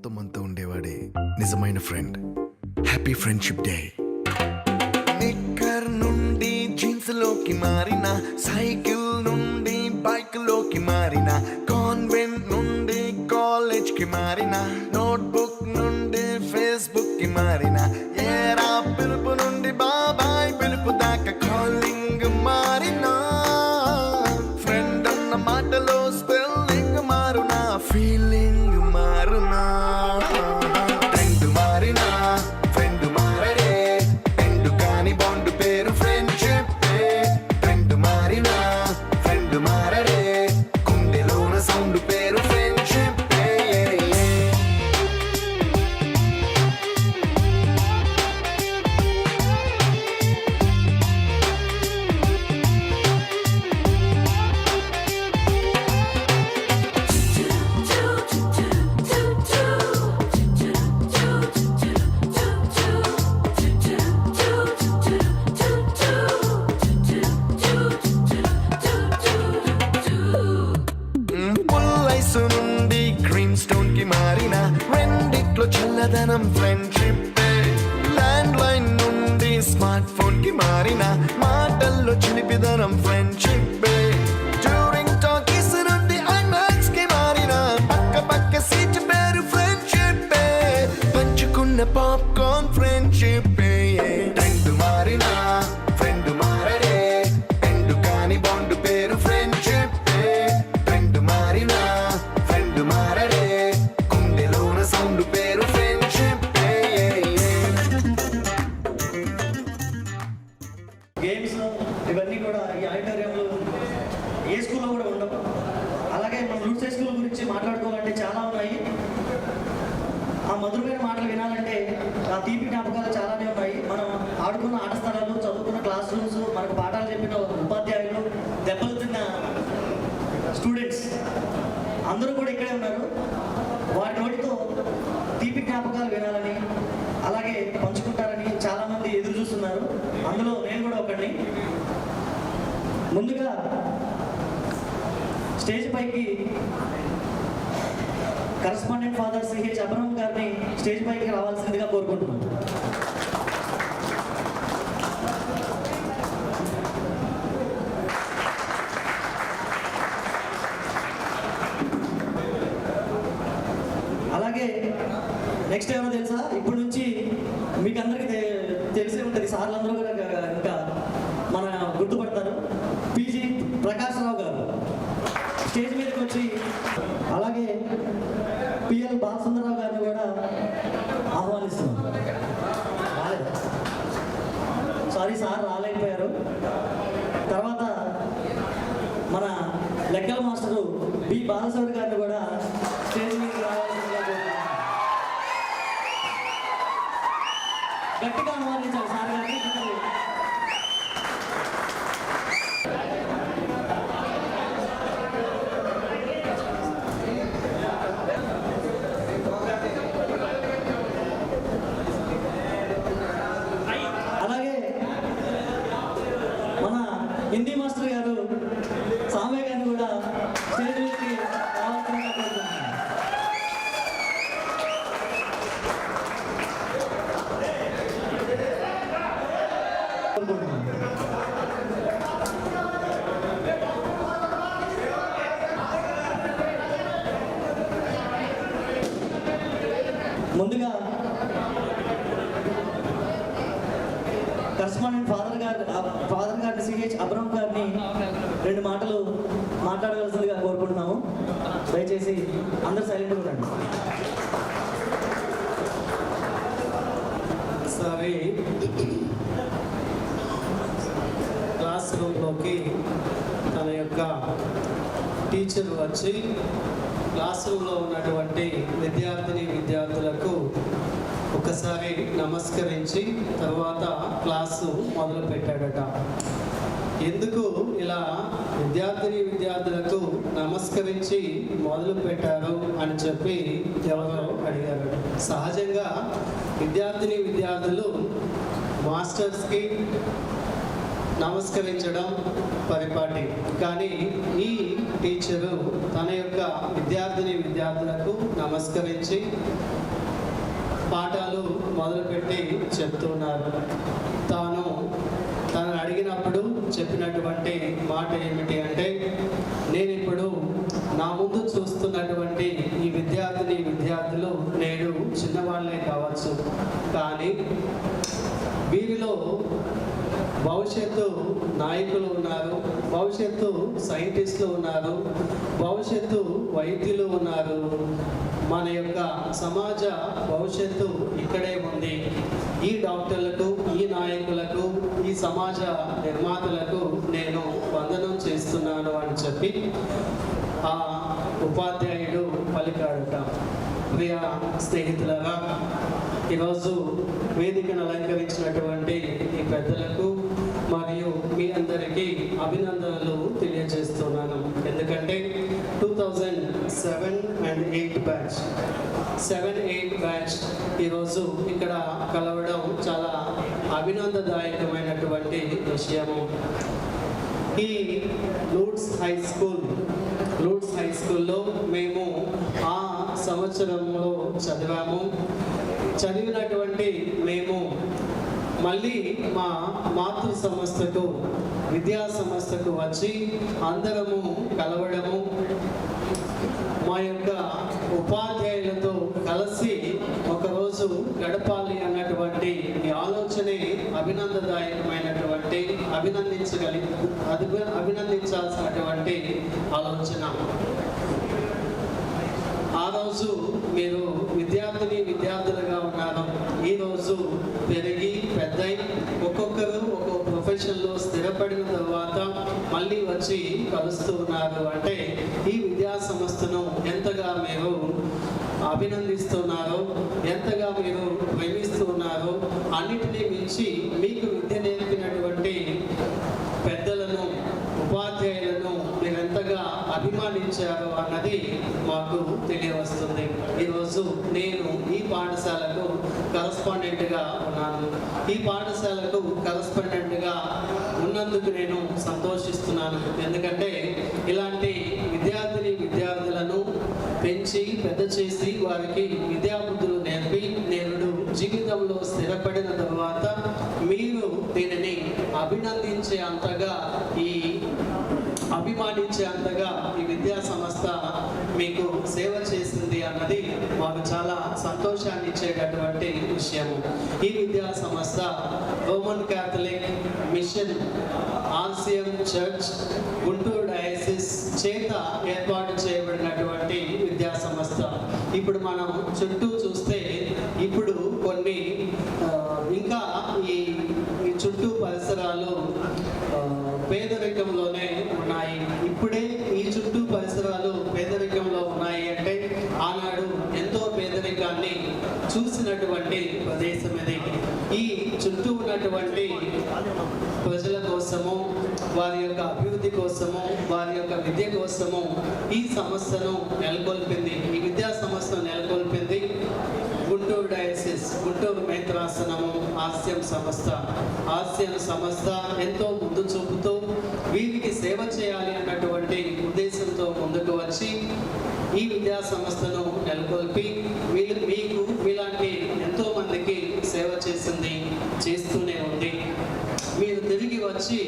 మొత్తం మనతో ఉండేవాడే నిజమైన friend. Happy friendship day. Knicker నుండి జీన్స్ లోకి మారిన, సైకిల్ నుండి బైక్ లోకి మారిన, కాన్వెంట్ నుండి కాలేజ్ కి మారిన, నోట్బుక్ నుండి ఫేస్బుక్ కి మారిన, ఏరా పిలుపు నుండి బాబాయ్ పిలుపు దాకా కాలింగ్ మారిన, ఫ్రెండ్ అన్న మాటలో స్పెల్లింగ్ మారునా, ఫీలింగ్ మారునా, ట్రెండ్ మారినా ఫ్రెండ్ మారడే, ఎండు కాని బాండ్ పేరు ఫ్రెండ్షిప్. ట్రెండ్ మారినా ఫ్రెండ్ మారడే, కుండెలోన సౌండ్ పేరు ఫ్రెండ్షిప్. పుల్లైసు నుండి గ్రీన్ స్టోన్ కి మారిన, రెండిట్లో చల్లదనం ఫ్రెండ్షిప్. ల్యాండ్ లైన్ నుండి స్మార్ట్ ఫోన్ కి మారిన, మాటల్లో చిలిపిదనం ఫ్రెండ్షిప్. డ్యూరింగ్ టాకీస్ నుండి ఐమాక్స్ కి మారిన, పక్క పక్క సీట్ పేరు ఫ్రెండ్షిప్. పంచుకున్న పాప్కార్న్ ఫ్రెండ్షిప్. ట్రెండ్ మారిన ఫ్రెండ్ మారడే, ఎండు కాని బాండ్ పేరు ఫ్రెండ్షిప్. ట్రెండ్ మారిన ఫ్రెండ్ మారడే, కుండెలోన సౌండ్ పేరు ఫ్రెండ్షిప్. గేమ్స్ ఇవన్నీ కూడా ఈ ఆడిటోరియంలో ఏ స్కూల్లో కూడా ఉండవు. అలాగే మన రూట్స్ హై స్కూల్ గురించి మాట్లాడుకోవాలంటే చాలా ఉన్నాయి. ఆ మధురమైన మాటలు వినాలంటే ఆ తీపి జ్ఞాపకాలు చాలానే ఉన్నాయి. మనం ఆడుకున్న ఆట స్థలాలు, చదువుకున్న క్లాస్ రూమ్స్, మనకు పాఠాలు చెప్పిన ఉపాధ్యాయులు, దెబ్బలు తిన్న స్టూడెంట్స్ అందరూ కూడా ఇక్కడే ఉన్నారు. వారి నోటితో తీపి జ్ఞాపకాలు వినాలని, అలాగే పంచుకుంటారని చాలామంది ఎదురు చూస్తున్నారు. అందులో నేను కూడా ఒకడిని. ముందుగా స్టేజ్ పైకి కరస్పాండెంట్ ఫాదర్ సిహెచ్ అబ్రహం గారిని స్టేజ్ పైకి రావాల్సిందిగా కోరుకుంటున్నాను. అలాగే నెక్స్ట్ ఏమో తెలుసా, ఇప్పటి నుంచి మీకు అందరికీ తెలిసే ఉంటుంది, సార్లు అందరూ కూడా ఇంకా మన గుర్తుపడతారు. పీజీ ప్రకాష్ రావు గారు స్టేజ్ మీదకి వచ్చి, అలాగే పిఎల్ బాలసుందరరావు గారిని కూడా ఆహ్వానిస్తున్నాం. సారీ సార్ రాలేకపోయారు. తర్వాత మన లెక్కల మాస్టరు బి బాలశౌరి గారిని కూడా స్టేజ్ మీదకి రావాల్సిందిగా కోరుతున్నాం. గట్టిగా ఆహ్వానించాలి సార్ గారిని. అలాగే మన హిందీ మాస్టర్ గారు సామయ్య గారిని కూడా స్టేజ్ మీదకి రావాల్సిందిగా కోరుతున్నాను. ముందుగా కరస్పాండెంట్ ఫాదర్ గారిని సిహెచ్ అబ్రహం గారిని రెండు మాటలు మాట్లాడవలసిందిగా కోరుకుంటున్నాము. దయచేసి అందరూ సైలెంట్గా ఉండండి. ఒకసారి క్లాస్ రూమ్లోకి తన యొక్క టీచర్ వచ్చి క్లాస్ రూమ్లో ఉన్నటువంటి విద్యార్థులకు ఒకసారి నమస్కరించి తర్వాత క్లాసు మొదలు పెట్టాడట. ఎందుకు ఇలా విద్యార్థులకు నమస్కరించి మొదలు పెట్టారు అని చెప్పి ఎవరో అడిగారు. సహజంగా విద్యార్థులు మాస్టర్స్కి నమస్కరించడం పరిపాటి, కానీ ఈ టీచరు తన యొక్క విద్యార్థులకు నమస్కరించి పాఠాలు మొదలుపెట్టి చెప్తున్నారు. తను అడిగినప్పుడు చెప్పినటువంటి మాట ఏమిటి అంటే, నేను ఇప్పుడు నా ముందు చూస్తున్నటువంటి ఈ విద్యార్థులు నేడు చిన్నవాళ్ళే కావచ్చు, కానీ వీరిలో భవిష్యత్తు నాయకులు ఉన్నారు, భవిష్యత్తు సైంటిస్టులు ఉన్నారు, భవిష్యత్తు వైద్యులు ఉన్నారు. మన యొక్క సమాజ భవిష్యత్తు ఇక్కడే ఉంది. ఈ డాక్టర్లకు, ఈ నాయకులకు, ఈ సమాజ నిర్మాతలకు నేను వందనం చేస్తున్నాను అని చెప్పి ఆ ఉపాధ్యాయుడు పలికాడట. ప్రియ స్నేహితులరా, ఈరోజు వేదికను అలంకరించినటువంటి ఈ పెద్దలకు మరియు మీ అందరికీ అభినందనలు తెలియజేస్తున్నాను. ఎందుకంటే 2007 and 8 బ్యాచ్ 7-8 బ్యాచ్ ఈరోజు ఇక్కడ కలవడం చాలా అభినందదాయకమైనటువంటి విషయము. ఈ లూట్స్ హై స్కూల్లో మేము ఆ సంవత్సరంలో చదివినటువంటి మేము మళ్ళీ మా మాతృ సంస్థకు, విద్యా సంస్థకు వచ్చి అందరము కలవడము, మా యొక్క ఉపాధ్యాయులతో కలిసి ఒకరోజు గడపాలి అన్నటువంటి ఈ ఆలోచనే అభినందించాల్సినటువంటి ఆలోచన. ఆ రోజు మీరు విద్యార్థులుగా ఉన్నారు. ఈరోజు పెరిగి పెద్దయి ఒక్కొక్కరు ఒక్కొక్క ప్రొఫెషన్లో స్థిరపడిన తర్వాత మళ్ళీ వచ్చి కలుస్తూ ఉన్నారు. అంటే ఈ విద్యా సంస్థను ఎంతగా మీరు అభినందిస్తున్నారో, ఎంతగా మీరు ప్రేమిస్తున్నారో, అన్నిటినీ మించి మీకు విద్య నేర్పినటువంటి పెద్దలను, ఉపాధ్యాయులను మీరు ఎంతగా అభిమానించారో అన్నది మాకు తెలియవస్తుంది. ఈరోజు నేను ఈ పాఠశాలకు కరస్పాండెంట్గా ఉన్నాను. ఈ పాఠశాలకు కరస్పాండెంట్గా ఉన్నందుకు నేను సంతోషిస్తున్నాను. ఎందుకంటే ఇలాంటి విద్యార్థులను పెంచి పెద్ద చేసి వారికి విద్యాబుద్ధులు నేర్పి నేడు జీవితంలో స్థిరపడిన తర్వాత మీరు దీనిని అభినందించే అంతగా అభిమానించే అంతగా ఈ విద్యా సంస్థ మీకు సేవ చేసింది అన్నది మాకు చాలా సంతోషాన్ని ఇచ్చేటటువంటి విషయము. ఈ విద్యా సంస్థ Roman Catholic machine RCM church Guntur diocese చేత ఏర్పాటు చేయబడినటువంటి విద్యా సంస్థ. ఇప్పుడు మనం చుట్టూ చూస్తే ఇప్పుడు కొన్ని ఇంకా ఈ చుట్టూ పరిసరాలు పేదరికంలోనే ఉన్నాయి. ఇప్పుడే ఈ చుట్టూ పరిసరాలు పేదరికంలో ఉన్నాయి అంటే ఆనాడు ఎంతో పేదరికాన్ని చూసినటువంటి ప్రదేశం ఇది. ఈ చుట్టూ ఉన్నటువంటి ప్రజల కోసము, వారి యొక్క అభివృద్ధి కోసము, వారి యొక్క విద్య కోసము ఈ సంస్థను నెలకొల్పింది, ఈ విద్యా సంస్థను నెలకొల్పింది గుంటూరు డయాసిస్, గుంటూరు మేత్రాసనము ఆర్సిఎం సంస్థ ఎంతో ముందు చూపుతూ వీరికి సేవ చేయాలి అన్నటువంటి ఉద్దేశంతో ముందుకు వచ్చి ఈ విద్యా సంస్థను నెలకొల్పి మీకు ఇలాంటి ఎంతో మందికి సేవ చేస్తూనే ఉంది. మీరు తిరిగి వచ్చి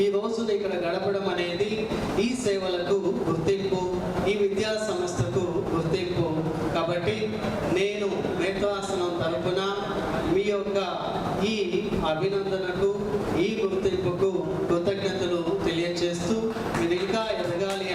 ఈ రోజున ఇక్కడ గడపడం అనేది ఈ సేవలకు గుర్తింపు, ఈ విద్యా సంస్థకు గుర్తింపు. కాబట్టి నేను మేత్రాసనం తరపున మీ యొక్క ఈ అభినందనకు, ఈ గుర్తింపుకు కృతజ్ఞతలు తెలియజేస్తూ మీరు ఇంకా ఎదగాలి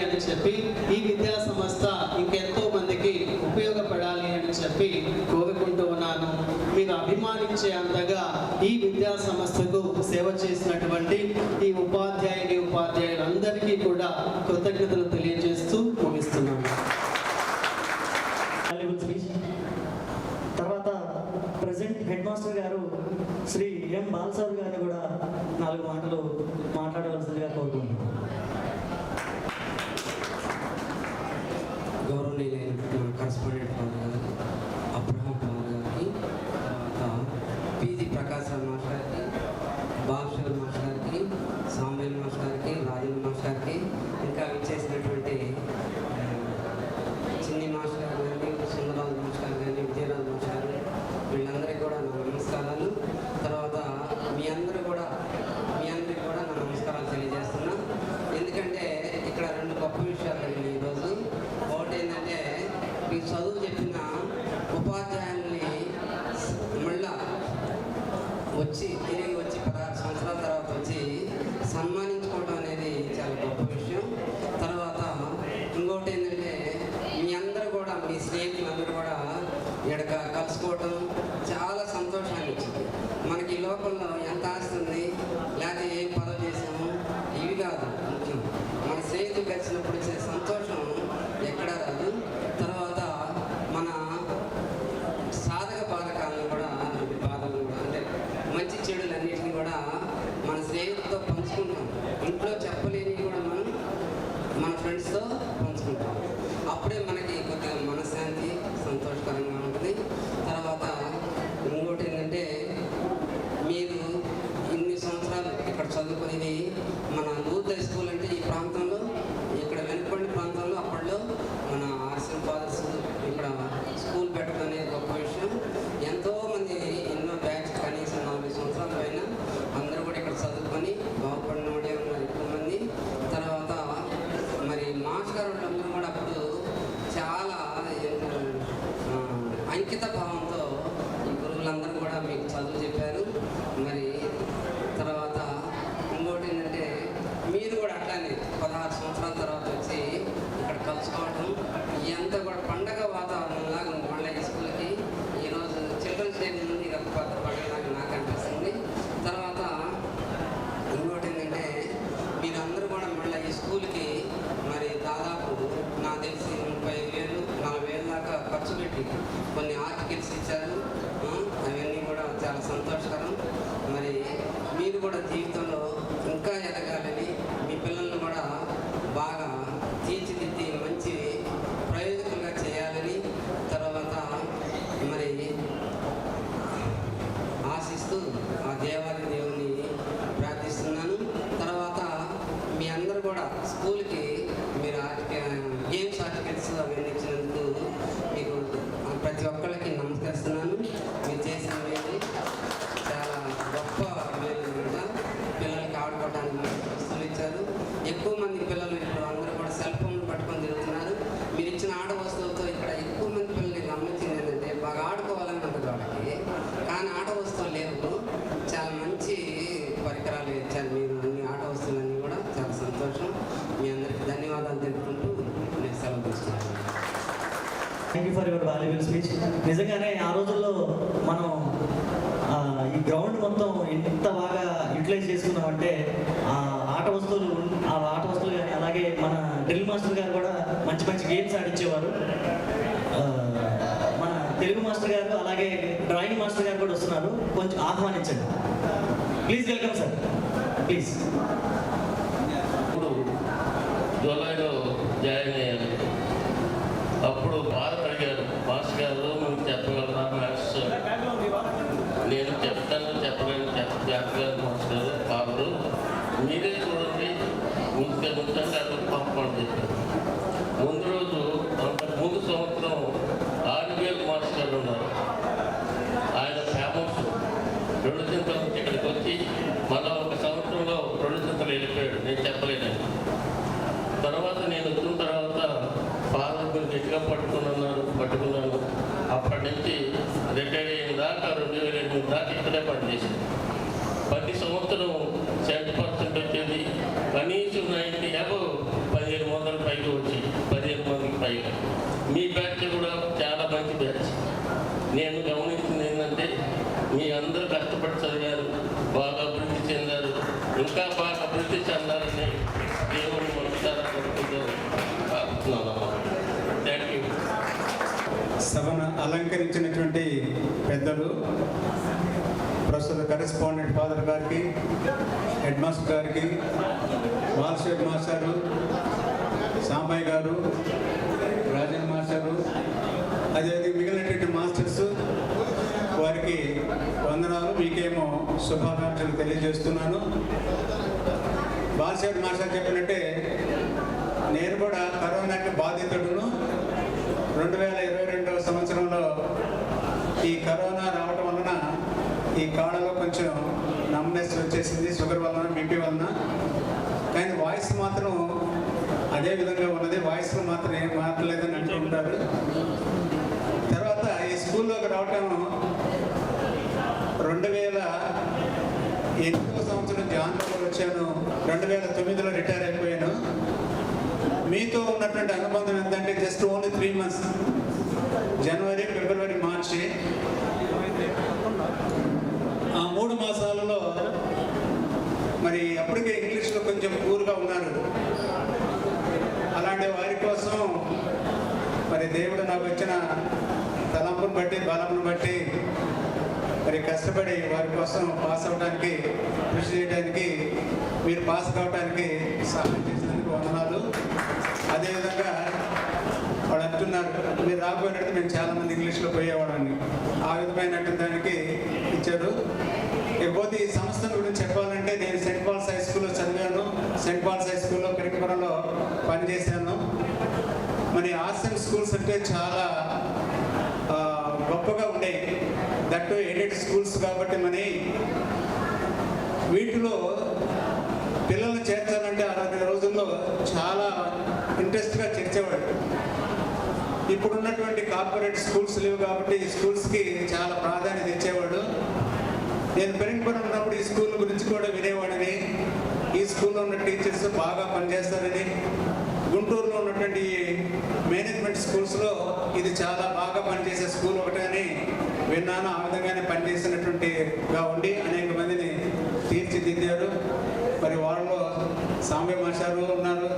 అని చెప్పి ఈ విద్యా సంస్థ ఇంకెంతో మందికి ఉపయోగపడాలి అని చెప్పి కోరుకుంటూ ఉన్నాను. మీరు అభిమానించే అంతగా ఈ విద్యా సంస్థకు సేవ చేసినటువంటి ఈ ఉపాధ్యాయులందరికీ కూడా కృతజ్ఞతలు తెలియజేస్తూ ముగిస్తున్నాను. తర్వాత ప్రెసిడెంట్ హెడ్ మాస్టర్ గారు శ్రీ ఎం బాలసార్ గారిని కూడా 4 మాటలు మాట్లాడవలసిందిగా కోరుకుంటున్నాను. గౌరవనీయులైన కరస్పాండెంట్ గారికి, అబ్రహం పవన్ గారికి, పీజీ ప్రకాశ్ రావు మాస్టర్ గారికి, బాబుషర్ మాస్టర్ గారికి, సాంబేల్ మాస్టర్ గారికి, రాజేంద్ర మాస్టర్ గారికి, ఇంకా విచ్చేసినటువంటి చిన్ని మాస్టర్ గారు తిరిగి వచ్చి 16 సంవత్సరాల తర్వాత వచ్చి సన్మానించుకోవడం అనేది చాలా గొప్ప విషయం. తర్వాత ఇంకోటి ఏంటంటే మీ అందరూ కూడా, మీ స్నేహితులందరూ కూడా ఇక్కడ కలుసుకోవటం చాలా సంతోషాన్ని ఇచ్చింది. మనకి ఈ లోకంలో ఎంత ఆస్తుంది, లేకపోతే ఏం పదవి చేసాము, ఇవి కాదు ముఖ్యం. మన స్నేహితులు కలిసినప్పుడు వచ్చే సంతోషం ఎక్కడా రాదు. తర్వాత మన సాధక బాధకాలను కూడా, బాధలు కూడా, అంటే మంచి చెడులన్నిటిని కూడా మన స్నేహితులతో పంచుకుంటాం. ఇంట్లో చెప్పలేని కూడా మనం మన ఫ్రెండ్స్తో పంచుకుంటాం. అప్పుడే మనకి కొద్దిగా మనశ్శాంతి, సంతోషకరంగా ఉంటుంది. తర్వాత ఇంకోటి ఏంటంటే, మీరు ఇన్ని సంవత్సరాలు ఇక్కడ చదువుకునేది మన లూత్ హై స్కూల్ అంటే ఈ ప్రాంతంలో, ఇక్కడ వెనుకొండ ప్రాంతంలో అప్పట్లో మన ఆర్సన్ ఫాదర్స్ ఇక్కడ స్కూల్ పెట్టడం అనేది గొప్ప విషయం. ఎంతోమంది ఎన్నో బ్యాచ్ కనీసం 40 సంవత్సరాల పైన అందరూ కూడా ఇక్కడ చదువుకొని బాగుపడిన వాడే ఉన్నారు ఎక్కువ మంది. తర్వాత మరి మాస్టర్ వాళ్ళందరూ కూడా అప్పుడు చాలా అంకిత భావంతో ఈ గురువులందరూ కూడా మీకు చదువు చెప్పారు. మరి తర్వాత ఇంకోటి ఏంటంటే, మీరు కూడా అట్లానే 16 సంవత్సరాల తర్వాత వచ్చి ఇక్కడ కలుసుకోవడం ఇదంతా కూడా పండగ వాతావరణం లాగా ఉంది. మళ్ళీ ఈ స్కూల్కి ఈరోజు చిల్డ్రన్స్ డే ఉంది, ఇది ఒక పెద్ద పండుగలాగా నాకు అనిపిస్తుంది. తర్వాత ఇంకోటి ఏంటంటే, మీరందరూ కూడా మళ్ళీ ఈ స్కూల్కి మరి దాదాపు నాకు తెలిసి 30,000 40,000 దాకా ఖర్చు పెట్టి కొన్ని ఆర్టికల్స్ ఇచ్చారు. అవన్నీ కూడా చాలా సంతోషకరం. మరి మీరు కూడా జీవితంలో ఇంకా ఎదగాలని, మీ పిల్లల్ని కూడా బాగా తీర్చిదిద్ది మంచి ప్రయోజకులుగా చేయాలని తర్వాత మరి ఆశిస్తూ ఆ దేవుని ప్రార్థిస్తున్నాను. తర్వాత మీ అందరూ కూడా స్కూల్కి మీరు గేమ్స్ ఆర్టికల్స్ అవన్నీ ఇచ్చినందుకు మీకు ప్రతి ఒక్కళ్ళకి నమస్కరిస్తున్నాను. మీరు చేసిన మేలు చాలా గొప్ప మేలు కూడా. పిల్లలకి ఆడుకోవడానికి మంచి వస్తువులు ఇచ్చారు. ఎక్కువ మంది పిల్లలు ఇప్పుడు అందరూ కూడా సెల్ ఫోన్లు పట్టుకొని తిరుగుతున్నారు. మీరు ఇచ్చిన ఆట వస్తువులతో ఇక్కడ ఎక్కువ మంది పిల్లల్ని గమనించింది ఏంటంటే, బాగా ఆడుకోవాలని ఉంటుంది వాళ్ళకి, కానీ ఆట వస్తువులు లేవు. చాలా మంచి పరికరాలు ఇచ్చారు మీరు. అన్ని ఆట వస్తువులన్నీ కూడా చాలా సంతోషం. మీ అందరికీ ధన్యవాదాలు తెలుపుకుంటూ నేను సెలవు తీసుకున్నాను. Thank you for your valuable speech. నిజంగానే ఆ రోజుల్లో మనం ఈ గ్రౌండ్ మొత్తం ఎంత బాగా యూటిలైజ్ చేసుకున్నామంటే, ఆ ఆట వస్తువులు కానీ, అలాగే మన డ్రిల్ మాస్టర్ గారు కూడా మంచి మంచి గేమ్స్ ఆడించేవారు. మన తెలుగు మాస్టర్ గారు అలాగే డ్రాయింగ్ మాస్టర్ గారు కూడా వస్తున్నారు, కొంచెం ఆహ్వానించండి ప్లీజ్. Welcome sir, please. ఇప్పుడు జూలైలో జాయిన్ అయ్యాను. అప్పుడు బాగా అడిగారు, మాస్టర్ గారు నువ్వు చెప్పగలరా మ్యాథ్స్? నేను చెప్తాను చెప్పలేను చెప్పగలను మాస్టర్ గారు. కాదు మీరే చూడండి, ముందుంటే అక్కడ పంపండి చెప్పారు. ముందు రోజు ముందు సంవత్సరం ఆర్బిఎల్ మాస్టర్ గారు ఉన్నారు. ఆయన ఫేమస్ 2 చింతల నుంచి ఇక్కడికి వచ్చి మళ్ళా 1 సంవత్సరంలో 2 చింతలు వెళ్ళిపోయాడు. నేను చెప్పలేదని. తర్వాత నేను వచ్చిన తర్వాత ఫాదర్ గురించి గట్టిగా పట్టుకున్నాను. అప్పటి నుంచి రిటైర్ అయిన దాకా 2008 దాకా ఇక్కడే పనిచేసింది. ప్రతి సంవత్సరం 70% వచ్చేది. కనీసం 90 అబవ్ 1500 పైకి వచ్చి 15 మందికి పైగా. మీ బ్యాచ్ కూడా చాలా మంచి బ్యాచ్. నేను గమనించింది ఏంటంటే, మీ అందరూ కష్టపడి చదివారు, బాగా అభివృద్ధి చెందారు, ఇంకా బాగా అభివృద్ధి చెందాలని దేవుని మనసారా కోరుకుంటున్నాను. Thank you. సభను అలంకరించినటువంటి పెద్దలు, ప్రస్తుత కరెస్పాండెంట్ ఫాదర్ గారికి, హెడ్ మాస్టర్ గారికి, వాల్స్ హెడ్ మాస్టరు సాంబయ్య గారు, రాజన్ మాస్టరు, అదేవిధంగా మిగిలినటువంటి మాస్టర్స్, వారికి వందనాలు. మీకేమో శుభాకాంక్షలు తెలియజేస్తున్నాను. వాల్స్ హెడ్ మాస్టర్ చెప్పినట్టే నేను కూడా కరోనాకి బాధితుడును. 2022 సంవత్సరంలో ఈ కరోనా రావడం వలన ఈ కాళ్ళలో కొంచెం నమ్నెస్ వచ్చేసింది, షుగర్ వలన, బీపీ వలన. కానీ వాయిస్ మాత్రం అదే విధంగా ఉన్నది. వాయిస్లో మాత్రం ఏం మాట్లాడలేదని అంటూ ఉంటారు. తర్వాత ఈ స్కూల్లోకి రావటం 2000 ఎనిమిదవ సంవత్సరం జాన్లో వచ్చాను. 2009లో రిటైర్ అయిపోయాను. మీతో ఉన్నటువంటి అనుబంధం ఏంటంటే జస్ట్ ఓన్లీ 3 months, జనవరి, ఫిబ్రవరి, మార్చి. ఆ 3 మాసాలలో మరి అప్పటికే ఇంగ్లీష్లో కొంచెం పూర్గా ఉన్నారు. అలాంటి వారి కోసం మరి దేవుడు నాకు వచ్చిన తలంపును బట్టి, బలంను బట్టి మరి కష్టపడి వారి కోసం పాస్ అవడానికి, కృషి చేయడానికి, మీరు పాస్ కావడానికి సహాయం చేసినందుకు వందనాలు. అదేవిధంగా వాడు అంటున్నారు, మీరు రాకపోయినట్టు మేము చాలామంది ఇంగ్లీష్లో పోయేవాళ్ళని. ఆ విధమైనటువంటి దానికి ఇచ్చారు. ఇకపోతే ఈ సంస్థ గురించి చెప్పాలంటే, నేను సెయింట్ పాల్స్ హై స్కూల్లో చదివాను. సెయింట్ పాల్స్ హై స్కూల్లో పెరికపురంలో పనిచేశాను. మరి ఆర్ట్స్ స్కూల్స్ అంటే చాలా గొప్పగా ఉండేవి. దట్టు ఎయిడెడ్ స్కూల్స్ కాబట్టి మరి వీటిలో పిల్లల్ని చేర్చాలంటే 60 రోజుల్లో చాలా ఇంట్రెస్ట్గా చేర్చేవాడు. ఇప్పుడున్నటువంటి కార్పొరేట్ స్కూల్స్ లేవు కాబట్టి ఈ స్కూల్స్కి చాలా ప్రాధాన్యత ఇచ్చేవాడు. నేను పెరిగిపోయిన ఉన్నప్పుడు ఈ స్కూల్ గురించి కూడా వినేవాడిని. ఈ స్కూల్లో ఉన్న టీచర్స్ బాగా పనిచేస్తారని, గుంటూరులో ఉన్నటువంటి మేనేజ్మెంట్ స్కూల్స్లో ఇది చాలా బాగా పనిచేసే స్కూల్ ఒకటని విన్నాను. ఆ విధంగానే పనిచేసినటువంటిగా ఉండి అనేక మందిని తీర్చిదిద్దారు. మరి వాళ్ళలో సాంబే మాస్టారు ఉన్నారు,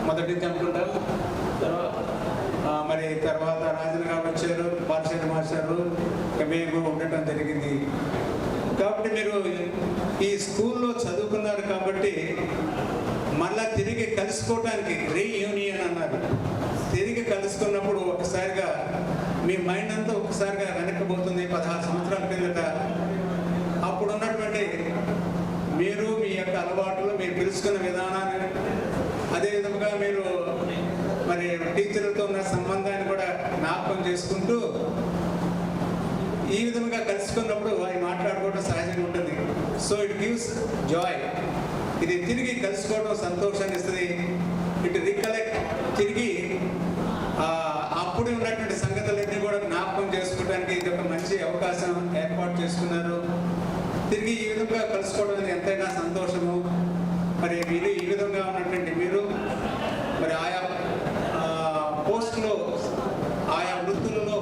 మొదటి నుంచి అనుకుంటారు. మరి తర్వాత రాజన్ గారు వచ్చారు, పార్షెట్ మాస్టారు, మేము ఉండటం జరిగింది. కాబట్టి మీరు ఈ స్కూల్లో చదువుకున్నారు కాబట్టి మళ్ళా తిరిగి కలుసుకోవడానికి రీయూనియన్ అన్నారు. తిరిగి కలుసుకున్నప్పుడు ఒకసారిగా మీ మైండ్ అంతా ఒకసారిగా వెనక్కిపోతుంది 16 సంవత్సరాల కిందట. అప్పుడు ఉన్నటువంటి మీరు మీ యొక్క అలవాట్లు, మీరు పిలుచుకున్న విధానాన్ని, అదేవిధంగా మీరు మరి టీచర్లతో ఉన్న సంబంధాన్ని కూడా జ్ఞాపకం చేసుకుంటూ ఈ విధంగా కలుసుకున్నప్పుడు అవి మాట్లాడుకోవడం సహజంగా ఉంటుంది. So it gives Joy. ఇది తిరిగి కలుసుకోవడం సంతోషాన్ని ఇస్తుంది. ఇటు రికలెక్ట్, తిరిగి అప్పుడు ఉన్నటువంటి సంగతులన్నీ కూడా జ్ఞాపకం చేసుకోవడానికి ఇది ఒక మంచి అవకాశం ఏర్పాటు చేసుకున్నారు. తిరిగి ఈ విధంగా కలుసుకోవడం అనేది ఎంతైనా సంతోషము. మరి మీరు ఈ విధంగా ఉన్నటువంటి మీరు మరి ఆయా పోస్టులో, ఆయా వృత్తులలో,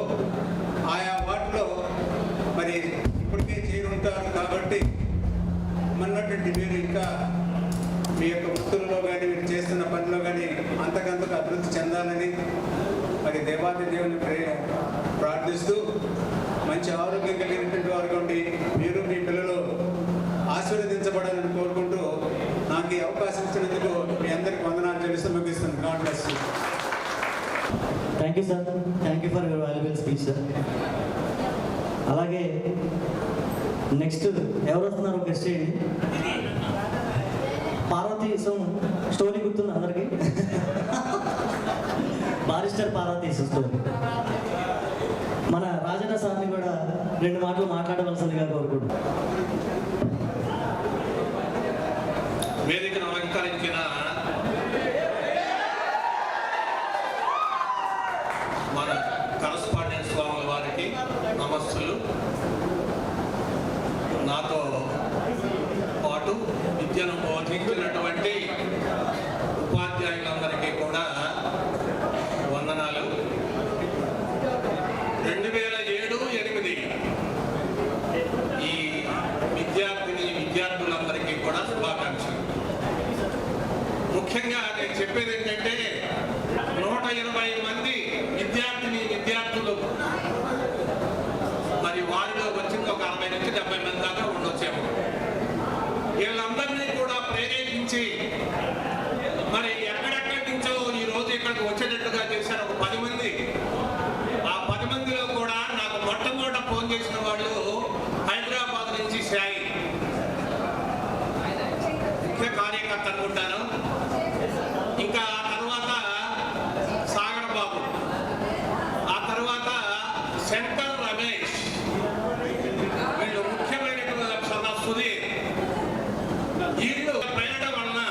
ఆయా వాటిలో మరి ఇప్పటికే చేరుంటారు కాబట్టి మన్నటువంటి మీరు ఇంకా మీ యొక్క వృత్తులలో కానీ, మీరు చేస్తున్న పనిలో కానీ అంతకంతకు అభివృద్ధి చెందాలని మరి దేవాది దేవుని ప్రార్థిస్తూ మంచి ఆరోగ్యం కలిగినటువంటి వారు ఉండి మీరు మీ పిల్లలు ఆశీర్వదించబడాలని కోరుకుంటూ నాకు ఈ అవకాశం ఇచ్చినందుకు మీ అందరికీ వందనాలు చెల్లిస్తూ ముగిస్తున్నాను. God bless you. Thank you sir, thank you for your valuable speech sir. అలాగే నెక్స్ట్ ఎవరు వస్తున్నారు గెస్ట్ చేయండి. పార్వతీశం స్టోరీ గుర్తుంది అందరికీ? Barrister Parvateesam story. మన రాజన్న సార్ని కూడా 2 మాటలు మాట్లాడవలసిందిగా కోరుకుంటున్నాను. వేదికను అలంకరించిన మన కరస్పాండెంట్ స్వాముల వారికి నమస్సులు. నాతో పాటు విద్యను బోధించినటువంటి ఉపాధ్యాయులందరికీ కూడా వందనాలు. 2007-8 ఈ విద్యార్థులందరికీ కూడా శుభాకాంక్షలు. ముఖ్యంగా నేను చెప్పేది ఏంటంటే 120 మంది విద్యార్థులు మరి వారిలో వచ్చింది ఒక 60 నుంచి 70 మంది దాకా ఉండొచ్చేమో. వీళ్ళందరినీ కూడా ప్రేరేపించి మరి ఎక్కడెక్కడి నుంచో ఈ రోజు ఇక్కడికి వచ్చేటట్టుగా చేశారు ఒక 10 మంది. ఆ 10 మందిలో కూడా నాకు మొట్టమొదట ఫోన్ చేసిన వాళ్ళు హైదరాబాద్ నుంచి సాయి ముఖ్య కార్యకర్త అనుకుంటాను. ఇంకా ఆ తర్వాత సాగర్ బాబు, ఆ తర్వాత శంకర్ రమేష్, వీళ్ళు ముఖ్యమైనటువంటి సుధీర్. వీళ్ళు ప్రయాణం వలన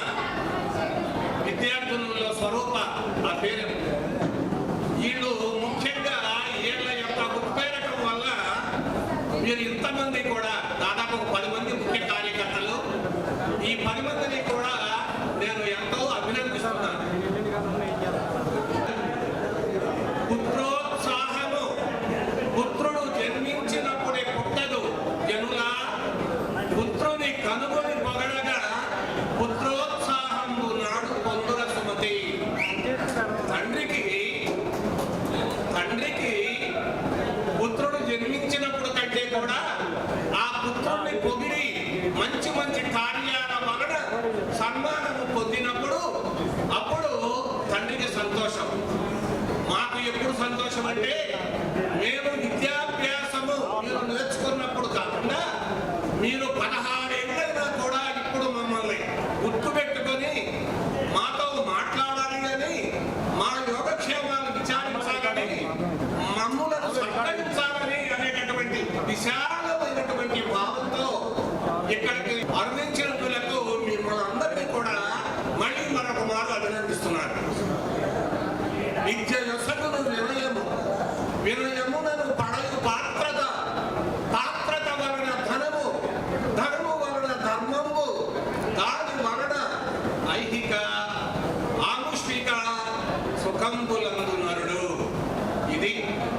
విద్యార్థులలో స్వరూప ఆ పేరు, వీళ్ళు ముఖ్యంగా వీళ్ళ యొక్క ఉత్ప్రేరకం వల్ల మీరు ఇంతమంది కూడా దాదాపు 10 మంది ముఖ్య కార్యకర్తలు పుత్రుని కనుగొని పొగడగా పుత్రోత్సాహంబు నాడు పొందుల సుమతి. తండ్రికి పుత్రుడు జన్మించినప్పుడు కంటే కూడా ఆ పుత్రుడిని పొగిడి మంచి మంచి కార్యాల వలన సన్మానము పొందినప్పుడు అప్పుడు తండ్రికి సంతోషం. మాకు ఎప్పుడు సంతోషం అంటే మేము విద్యాభ్యాసము మీరు నేర్చుకున్నప్పుడు కాకుండా మీరు 16 ఏళ్ళైనా కూడా ఇప్పుడు మమ్మల్ని గుర్తుపెట్టుకొని మాతో మాట్లాడాలి అని, మా యోగక్షేమాలు విచారించాలని, మమ్ములను సత్కరించాలని అనేటటువంటి విశాలమైనటువంటి భావంతో ఇక్కడికి అరుణించినందులకు మిమ్మల్ని అందరినీ కూడా మళ్ళీ మరొక మారు అభినందిస్తున్నారు. విద్య యొసగును వినయము, వినయమునను పడయు పాత్రత, పాత్రత వలన ధనము, ధనము వలన ధర్మము, దాని వలన ఐహిక ఆముష్మిక సుఖంబులందు నరుడు. ఇది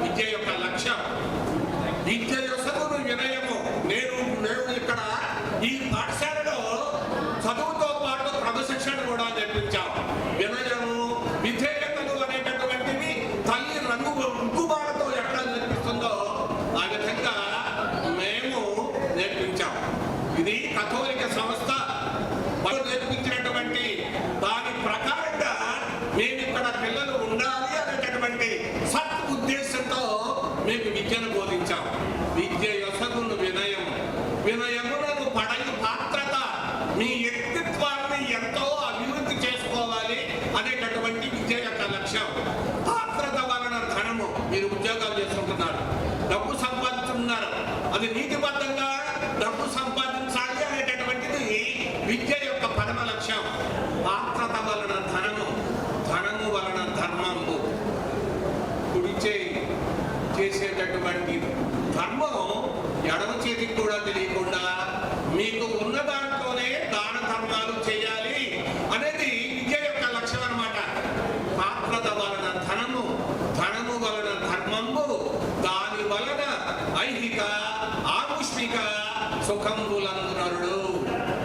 విద్య యొక్క లక్ష్యం. విద్య యొసగును వినయము. నేను ఇక్కడ ఈ పాఠశాలలో చదువుతో పాటు క్రమశిక్షణ కూడా నేర్పించాం. వినయము, విధేయతలు అనేటటువంటివి తల్లి రంగుబాటుతో ఎక్కడ నేర్పిస్తుందో ఆ విధంగా మేము నేర్పించాం. ఇది కథోలిక సంస్థ నేర్పించినటువంటి దాని ప్రకారంగా మేము ఇక్కడ పిల్లలు ఉండాలి అనేటటువంటి సత్ ఉద్దేశంతో మీకు విద్యను బోధించాం. విద్య యొసగును వినయం, వినయములను పడయు పాత్రత. మీ వ్యక్తిత్వాన్ని ఎంతో అభివృద్ధి చేసుకోవాలి అనేటటువంటి విద్య యొక్క లక్ష్యం. పాత్రత వలన ధనము. మీరు ఉద్యోగాలు చేసుకుంటున్నారు, డబ్బు సంపాదించుకున్నారు, అది నీతిబద్ధంగా డబ్బు సంపాదించాలి అనేటటువంటిది విద్య యొక్క పరమ లక్ష్యం. పాత్రత వలన ధనము, ధనము వలన ధర్మము. కుడి చేసేటటువంటి ధర్మం ఎడమ చేతికి కూడా తెలియకుండా మీకు ఉన్న దాంట్లోనే దాన ధర్మాలు చేయాలి అనేది విద్య యొక్క లక్ష్యం అన్నమాట. పాత్రత వలన ధనము, ధనము వలన ధర్మము, దాని వలన ఐహిక ఆముష్మిక సుఖంబులందు నరుడు.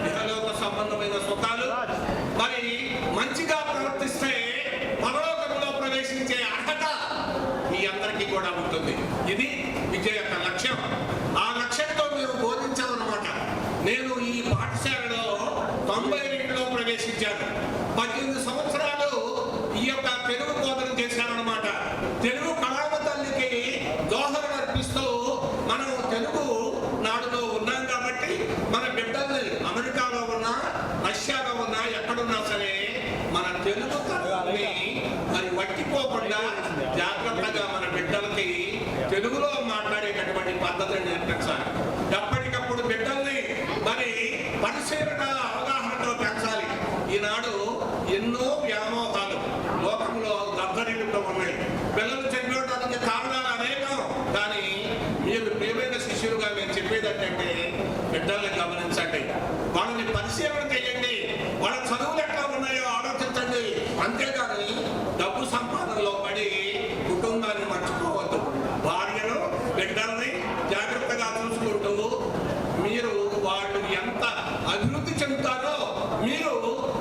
ఇహలోక సంబంధమైన సుఖాలు. మరి మంచిగా ప్రవర్తిస్తే పరలోకంలో ప్రవేశించే అర్హత మీ అందరికీ కూడా ఉంటుంది. ఇది విద్య యొక్క లక్ష్యం. ఆ లక్ష్యంతో మేము బోధించామన్నమాట. నేను ఈ పాఠశాలలో 92లో ప్రవేశించాను. 18 సంవత్సరాలు ఈ యొక్క తెలుగు బోధన చేశానన్నమాట. తెలుగు కళామ తల్లికి దోహదం అర్పిస్తూ మనం తెలుగు నాడులో ఉన్నాం కాబట్టి మన బిడ్డల్ని అమెరికాలో ఉన్నా, రష్యాలో ఉన్నా, ఎక్కడున్నా సరే మన తెలుగు తల్లిని మరి వట్టిపోకుండా జాగ్రత్తగా మన బిడ్డలకి తెలుగులో మాట్లాడేటటువంటి పద్ధతిని నేర్పించాలి. ఎప్పటికప్పుడు బిడ్డల్ని మరి పరిశీలన అవగాహనతో పెంచాలి. ఈనాడు ఎన్నో వ్యామోహాలు లోకంలో దద్దరిల్లుతూ ఉన్నాయి. పిల్లలు చనిపోవడానికి కారణాలు అనేకం. కానీ మీరు ప్రియమైన శిష్యులుగా మేము చెప్పేది ఏంటంటే బిడ్డల్ని గమనించండి, వాళ్ళని పరిశీలన చేయండి, వాళ్ళ చదువులు ఎట్లా ఉన్నాయో ఆలోచించండి. అంతేగాని డబ్బు సంపాదనలో పడి కుటుంబాన్ని మర్చిపోవద్దు. భార్యను, బిడ్డల్ని జాగ్రత్తగా చూసుకుంటూ మీరు వాళ్ళు ఎంత అభివృద్ధి చెందుతారో మీరు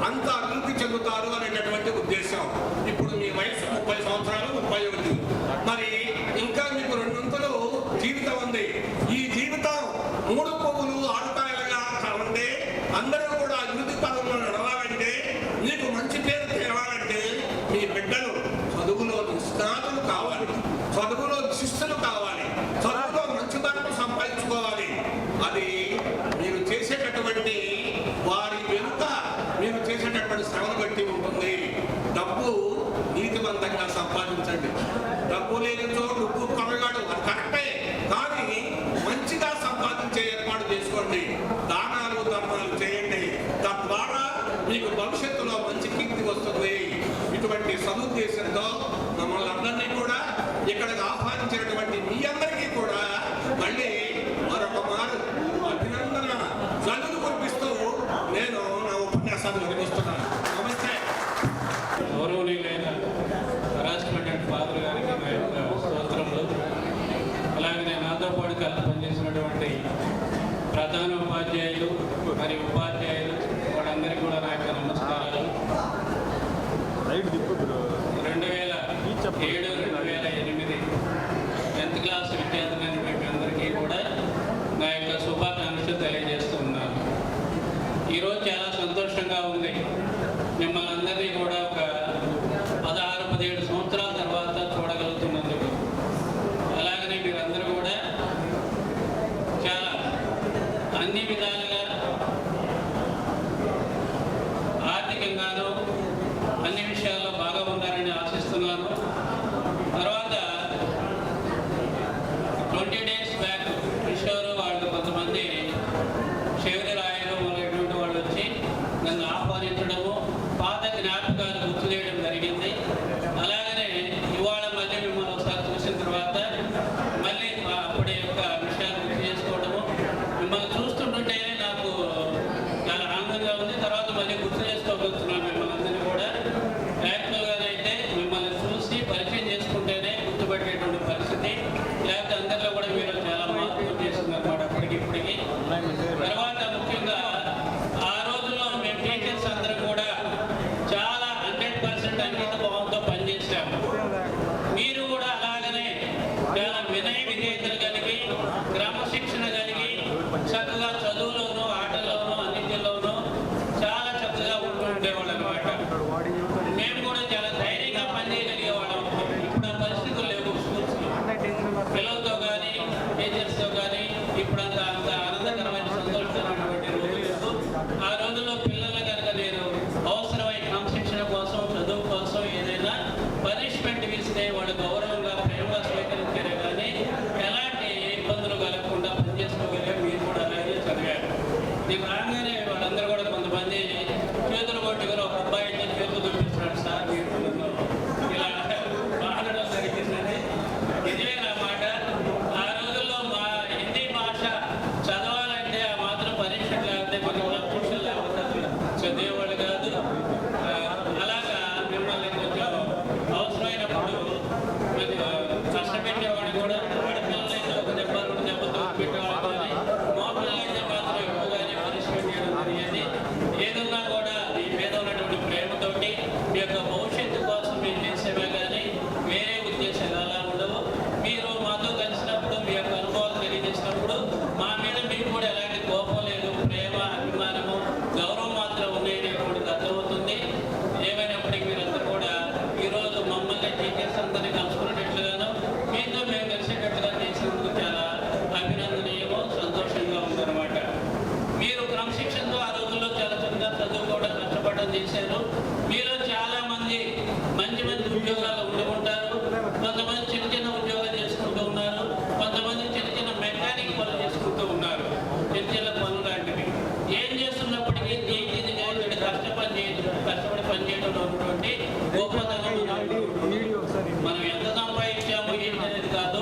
అంత అభివృద్ధి చెందుతారు అనేటటువంటి ఉద్దేశం. ఇప్పుడు మీ వయసు 30 సంవత్సరాలు, 31. మరి ఇంకా మీకు 2 వంతులు జీవితం ఉంది. ఈ జీవితం 3 పువ్వులు 6 కాయలుగా ఉంటే అందరూ కూడా అభివృద్ధి పదంలో నడవాలంటే, మీకు మంచి పేరు తేవాలంటే మీ బిడ్డలు చదువులో నిష్ణాతులు కావాలి, చదువులో శిష్యులు కావాలి, చదువులో మంచి ధనం సంపాదించుకోవాలి. అది మీరు చేసేటటువంటి వారి వెనుక మీరు చేసేటటువంటి శ్రమను బట్టి ఉంటుంది. డబ్బు నీతివంతంగా సంపాదించండి. డబ్బు లేని చోటు ఉప్పు కొనగాడు, అది కరెక్టే. కానీ మంచిగా సంపాదించే ఏర్పాటు చేసుకోండి. దానాలు ధర్మాలు చేయండి. తద్వారా మీకు భవిష్యత్తులో మంచి కీర్తి వస్తుంది. ఇటువంటి సదుద్దేశంతో మమ్మల్ని అందరినీ కూడా ఇక్కడికి ఆహ్వానించినటువంటి మీ అందరికీ కూడా మళ్ళీ మరొక మారు అభినందన జల్లులు కురిపిస్తూ నేను నా ఉపన్యాసాన్ని వినిపిస్తున్నాను. నమస్తే. గౌరవనీయులైన కరెస్పాండెంట్ ఫాదర్ గారికి నా యొక్క స్తోత్రములు. అలాగే నాతో పాటు కలిసి పనిచేసినటువంటి ప్రధాన ఉపాధ్యాయులు ఉపాధ్యాయులు మరి ఉపాధ్యాయులు వాళ్ళందరికీ కూడా నా యొక్క నమస్కారాలు. 2007-2008 10th క్లాస్ విద్యార్థులైన మీకు అందరికీ కూడా నా యొక్క శుభాకాంక్షలు తెలియజేస్తున్నాను. ఈరోజు చాలా సంతోషంగా ఉంది. మిమ్మల్ని అందరినీ కూడా ఒక 16-17 సంవత్సరాల తర్వాత చూడగలుగుతున్నందుకు. అలాగనే మీరందరూ కూడా చాలా అన్ని విధాలుగా ఆర్థికంగాను అన్ని విషయాల్లో బాగా ఉన్నారని ఆశిస్తున్నాను. తర్వాత 20 days బ్యాక్ కిషోర్ వాళ్ళు కొంతమంది శివరి రాయలు మొదలైనటువంటి వాళ్ళు వచ్చి నన్ను ఆహ్వానించడము, పాత జ్ఞాపకాలు గుర్తు చేయడం జరిగింది. అలాగనే ఇవాళ మళ్ళీ మిమ్మల్ని ఒకసారి చూసిన తర్వాత మళ్ళీ అప్పటి యొక్క విషయాలు గుర్తు చేసుకోవడము, మిమ్మల్ని చూస్తుంటుంటే నాకు చాలా ఆనందంగా ఉంది. తర్వాత మళ్ళీ గుర్తు చేసుకోగలుగుతున్నాను మిమ్మల్ని అందరినీ కూడా. యాక్చువల్గానైతే మిమ్మల్ని చూసి పరిచయం చేసుకుంటేనే గుర్తుపెట్టేటువంటి పరిస్థితి, లేకపోతే అందరిలో కూడా మీరు చాలా మార్పులు చేస్తుందన్నమాట అప్పటికిప్పటికి. తర్వాత ముఖ్యంగా ఆ రోజుల్లో మేము టీచర్స్ అందరం కూడా చాలా 100% అంకిత భావంతో పనిచేసాము. మీరు కూడా అలాగనే చాలా వినయ విధేయతలు కలిగి, క్రమశిక్షణ కలిగి, చక్కగా చదువులోనూ ఆటల్లోనూ అన్నింటిలోనూ చాలా చక్కగా ఉండేవాళ్ళు అనమాట. మేము కూడా చాలా ధైర్యంగా పనిచేయగలిగేవాళ్ళం. ఇప్పుడు ఆ పరిస్థితులు లేవు స్కూల్స్లో. పిల్లలతో కానీ టీచర్స్తో కానీ ఇప్పుడు అంత ఆనందకరమైన సంతోషకరమైనటువంటి రోజులు లేదు. ఆ రోజుల్లో పిల్లలు కనుక నేను అవసరమైన క్రమశిక్షణ కోసం, చదువు కోసం ఏదైనా పనిష్మెంట్ ఇస్తే వాళ్ళు గౌరవంగా ప్రేమగా స్వీకరించారే కానీ ఎలాంటి ఇబ్బందులు కలగకుండా పనిచేసుకోగలిగే. మీరు కూడా అలాగే చదివారు. నేను రాగానే వాళ్ళందరూ కూడా కొంతమంది చేతులు కొట్టుకుని ఒక అబ్బాయి చేతులు చూపిస్తున్నాడు, సార్ మీరు నన్ను ఇలా మాట్లాడడం జరిగిందని. నిజమే నా మాట. ఆ రోజుల్లో మా హిందీ భాష చదవాలంటే ఆ మాత్రం పరీక్షలు లేకపోతే కొన్ని పురుషులు లేకపోతే చదివేవాళ్ళు కాదు. అలాగా మిమ్మల్ని కొంచెం అవసరమైనప్పుడు కష్టపెట్టేవాడు కూడా. ఆడపిల్లలైతే ఒక దెబ్బ 2 దెబ్బలు పెట్టేవాళ్ళు కానీ మోపిల్లలైతే మాత్రం ఎక్కువగానే పనిష్మెంట్ చేయడం జరిగేది. ఏదన్నా కూడా మీ మీద ఉన్నటువంటి ప్రేమతోటి మీ యొక్క భవిష్యత్తు కోసం మేము చేసేవే కానీ వేరే ఉద్దేశాలు అలా ఉండవు. మీరు మాతో కలిసినప్పుడు మీ యొక్క అనుభవాలు తెలియజేసినప్పుడు మా మీద మీకు కూడా ఎలాంటి కోపం లేదు, ప్రేమ, అభిమానము, గౌరవం మాత్రం ఉన్నాయని కూడా అర్థమవుతుంది. ఏమైనప్పటికీ మీరందరూ కూడా ఈరోజు మమ్మల్ని టీచర్స్ అందరినీ కలుసుకునేటట్లుగాను మీతో మేము కలిసేటట్లుగా చేసినందుకు చాలా అభినందనీయము, సంతోషంగా ఉందన్నమాట. మీరు క్రమశిక్షణతో ఆ రోజుల్లో చాలా చక్కగా చదువుకోవడం, కష్టపడడం చేశారు. మీలో చాలా మంది మంచి మంచి ఉద్యోగాలు ఉండి ఉంటారు. కొంతమంది చిన్న చిన్న ఉద్యోగాలు చేసుకుంటూ ఉన్నారు. కొంతమంది చిన్న చిన్న మెకానిక్ పనులు చేసుకుంటూ ఉన్నారు, చిన్న చిన్న పనులు లాంటివి. ఏం చేస్తున్నప్పటికీ దీనికి కష్టపడి పనిచేయడంలో ఉన్నటువంటి గొప్పతనం మనం ఎంత సంపాదించాము ఏంటి అనేది కాదు,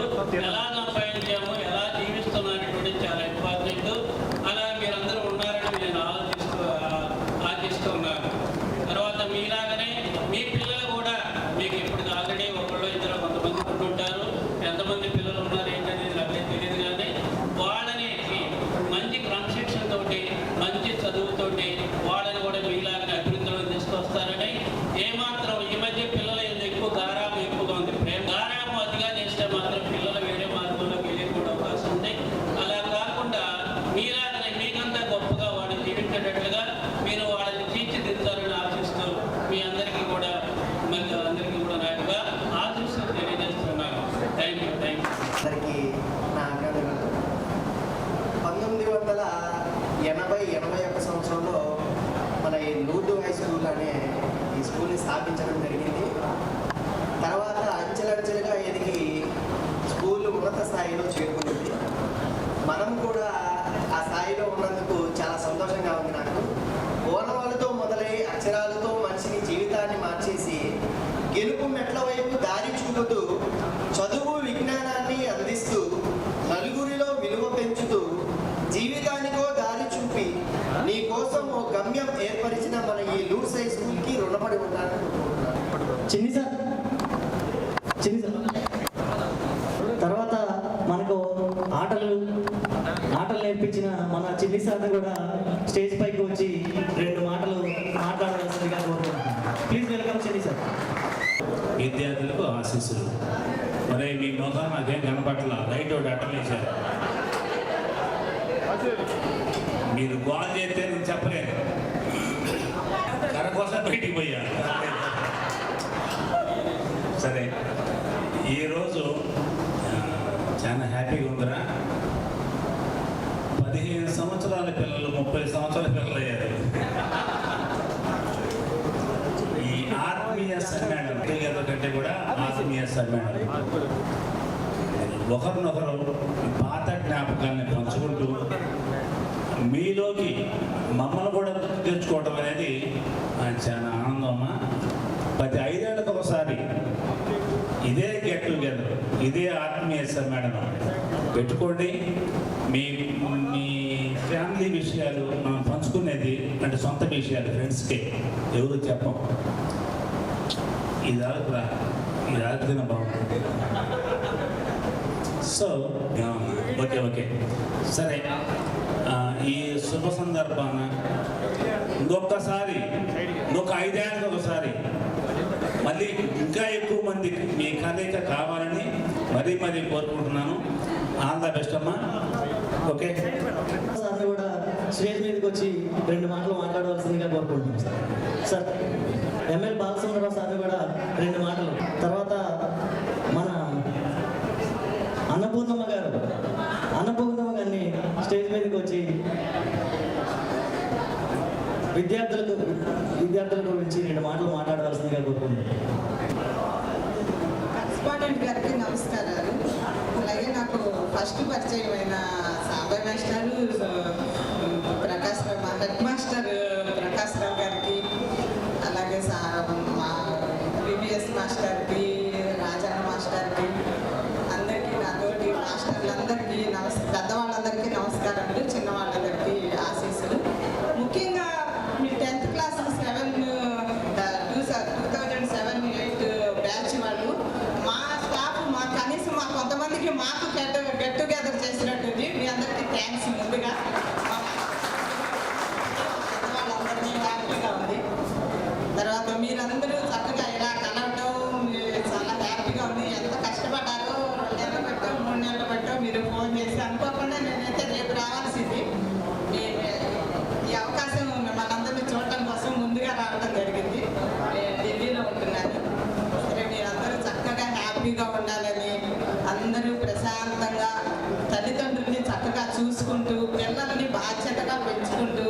ఎలా సంపాదించాము, ఎలా జీవిస్తున్నామనేటువంటి చాలా ఇంపార్టెంట్. అలా మీరందరూ ఉన్నారని నేను ఆశిస్తూ ఉన్నాను. తర్వాత మీలాగనే మీ పిల్లలు కూడా మీకు ఇప్పుడు ఆల్రెడీ ఒకళ్ళు ఇద్దరు కొంతమంది ఉంటుంటారు. ఎంతమంది పిల్లలు ఉన్నారు ఏంటనేది నాకు తెలియదు కానీ వాళ్ళని మంచి క్రమశిక్షణతోటి, మంచి చదువుతోటి వాళ్ళని కూడా మీలాగనే అభివృద్ధిలో తీసుకొస్తారని. ఏమాత్రం ఈ మధ్య పిల్లల ఎక్కువ గారాబం ఎక్కువగా ఉంది. గారాబం అతిగా చేస్తే మాత్రం పిల్లలు వేరే మార్గంలోకి వెళ్ళే కూడా అవకాశం ఉంది. అలా కాకుండా మీలాగనే మీకంతా గొప్పగా వాళ్ళు జీవించేటట్లుగా మీరు వాళ్ళని తీర్చిదిద్దాలని ఆశిస్తూ మీ అందరికీ కూడా అందరికీ కూడా నాకుగా ఆశిస్తూ తెలియజేస్తున్నాను. Thank you. అందరికీ నా అభినందనలు. 1981 సంవత్సరంలో మన ఈ లూర్దు హై స్కూల్ అనే ఈ స్కూల్ని స్థాపించడం జరిగింది. తర్వాత అంచెలంచెలుగా ఎదిగి స్కూల్ ఉన్నత స్థాయిలో చేరుకుంది. మనం కూడా ఆ స్థాయిలో ఉన్నందుకు చాలా సంతోషంగా ఉంది నాకు. ఓనవాళ్ళతో మొదలై అక్షరాలతో మనిషిని జీవితాన్ని మార్చేసి గెలుపు మెట్ల వైపు దారి చూపుతూ చదువు విజ్ఞానాన్ని అందిస్తూ నలుగురిలో విలువ పెంచుతూ జీవితానికో దారి చూపి నీ కోసం ఓ గమ్యం ఏర్పరిచిన మన ఈ లూర్స్ హై స్కూల్కి రుణపడి ఉంటానని చిన్ని సార్. తర్వాత మనకు ఆటలు నేర్పించిన మన చిన్ని సార్ని కూడా స్టేజ్ పైకి వచ్చి 2 మాటలు మాట్లాడవలసిందిగా కోరుకుంటున్నాను. Please welcome Shani sir. విద్యార్థులకు ఆశీస్సులు. మరి మీ మొహం నాకేం కనపట్ల, లైట్ ఒకటి అట్టలేశారు. మీరు గోల్ చేస్తే నేను చెప్పలేను, కర కోసం బయటికి పోయా. సరే, ఈరోజు చాలా హ్యాపీగా ఉందిరా. 15 సంవత్సరాల పిల్లలు 30 సంవత్సరాల పిల్లలు అయ్యారు. ఈ ఆత్మీయ సమ్మేళనం కంటే కూడా ఆత్మీయ సమ్మేళనం ఒకరినొకరు పాత జ్ఞాపకాన్ని పంచుకుంటూ మీలోకి మమ్మల్ని కూడా తెచ్చుకోవడం అనేది చాలా ఆనందమా. ప్రతి 5 ఏళ్ళకు ఒకసారి ఇదే గెట్ టుగెదర్, ఇదే ఆత్మీయ సమ్మేళనం పెట్టుకోండి. మీ మీ ఫ్యామిలీ విషయాలు మనం పంచుకునేది అంటే సొంత విషయాలు ఫ్రెండ్స్కే ఎవరు చెప్పం. ఇది ఆగుతున్న బాగుంటుంది. సో ఓకే సరే, ఈ శుభ సందర్భాన ఇంకొక 5 ఏళ్ళకి ఒకసారి మళ్ళీ ఇంకా ఎక్కువ మంది మీ కలయిక కావాలని మరీ కోరుకుంటున్నాను. ఆల్ ద బెస్ట్ అమ్మా. ఓకే సార్ని కూడా స్టేజ్ మీదకి వచ్చి 2 మాటలు మాట్లాడవలసిందిగా కోరుకుంటున్నాం సార్. సార్ ఎమ్మెల్యే బాలసుందరరావు సార్ని కూడా 2 మాటలు, తర్వాత మన అన్నపూర్ణమ్మ గారిని స్టేజ్ మీదకి వచ్చి విద్యార్థుల గురించి 2 మాటలు మాట్లాడవలసిందిగా కోరుకుంటున్నాం. కరెస్పాండెంట్ గారికి నమస్కారాలు. అలాగే నాకు ఫస్ట్ పరిచయమైన సాంబయ్య మాస్టారు, హెడ్ మాస్టర్ ప్రకాశ్ రావు గారికి, అలాగే మా బీబీఎస్ మాస్టర్కి, రాజన్న మాస్టర్కి, అందరికీ నాతోటి మాస్టర్లందరికీ పెద్దవాళ్ళందరికీ నమస్కారములు, చిన్నవాళ్ళందరికీ ఆశీస్సులు. ముఖ్యంగా మీ 10th క్లాస్ 2007-8 బ్యాచ్ వాళ్ళు మా స్టాఫ్ కనీసం కొంతమందికి మాకు గెట్ టుగెదర్ చేసినట్టుంది. మీ అందరికీ థ్యాంక్స్ ముందుగా. వాళ్ళందరినీ హ్యాపీగా ఉంది. తర్వాత మీరందరూ చక్కగా ఇలా కలవటం చాలా హ్యాపీగా ఉంది. ఎంత కష్టపడ్డారో, 2 నెలలు పెట్టో 3 నెలలు పెట్టో మీరు ఫోన్ చేసి అనుకోకుండా నేనైతే రేపు రావాల్సింది. ఈ అవకాశం మనందరినీ చూడటం కోసం ముందుగా రావడం జరిగింది. నేను ఢిల్లీలో ఉంటున్నాను. సరే, మీరందరూ చక్కగా హ్యాపీగా ఉండాలని, అందరూ ప్రశాంతంగా తల్లిదండ్రుల్ని చక్కగా చూసుకుంటూ, పిల్లల్ని బాధ్యతగా పెంచుకుంటూ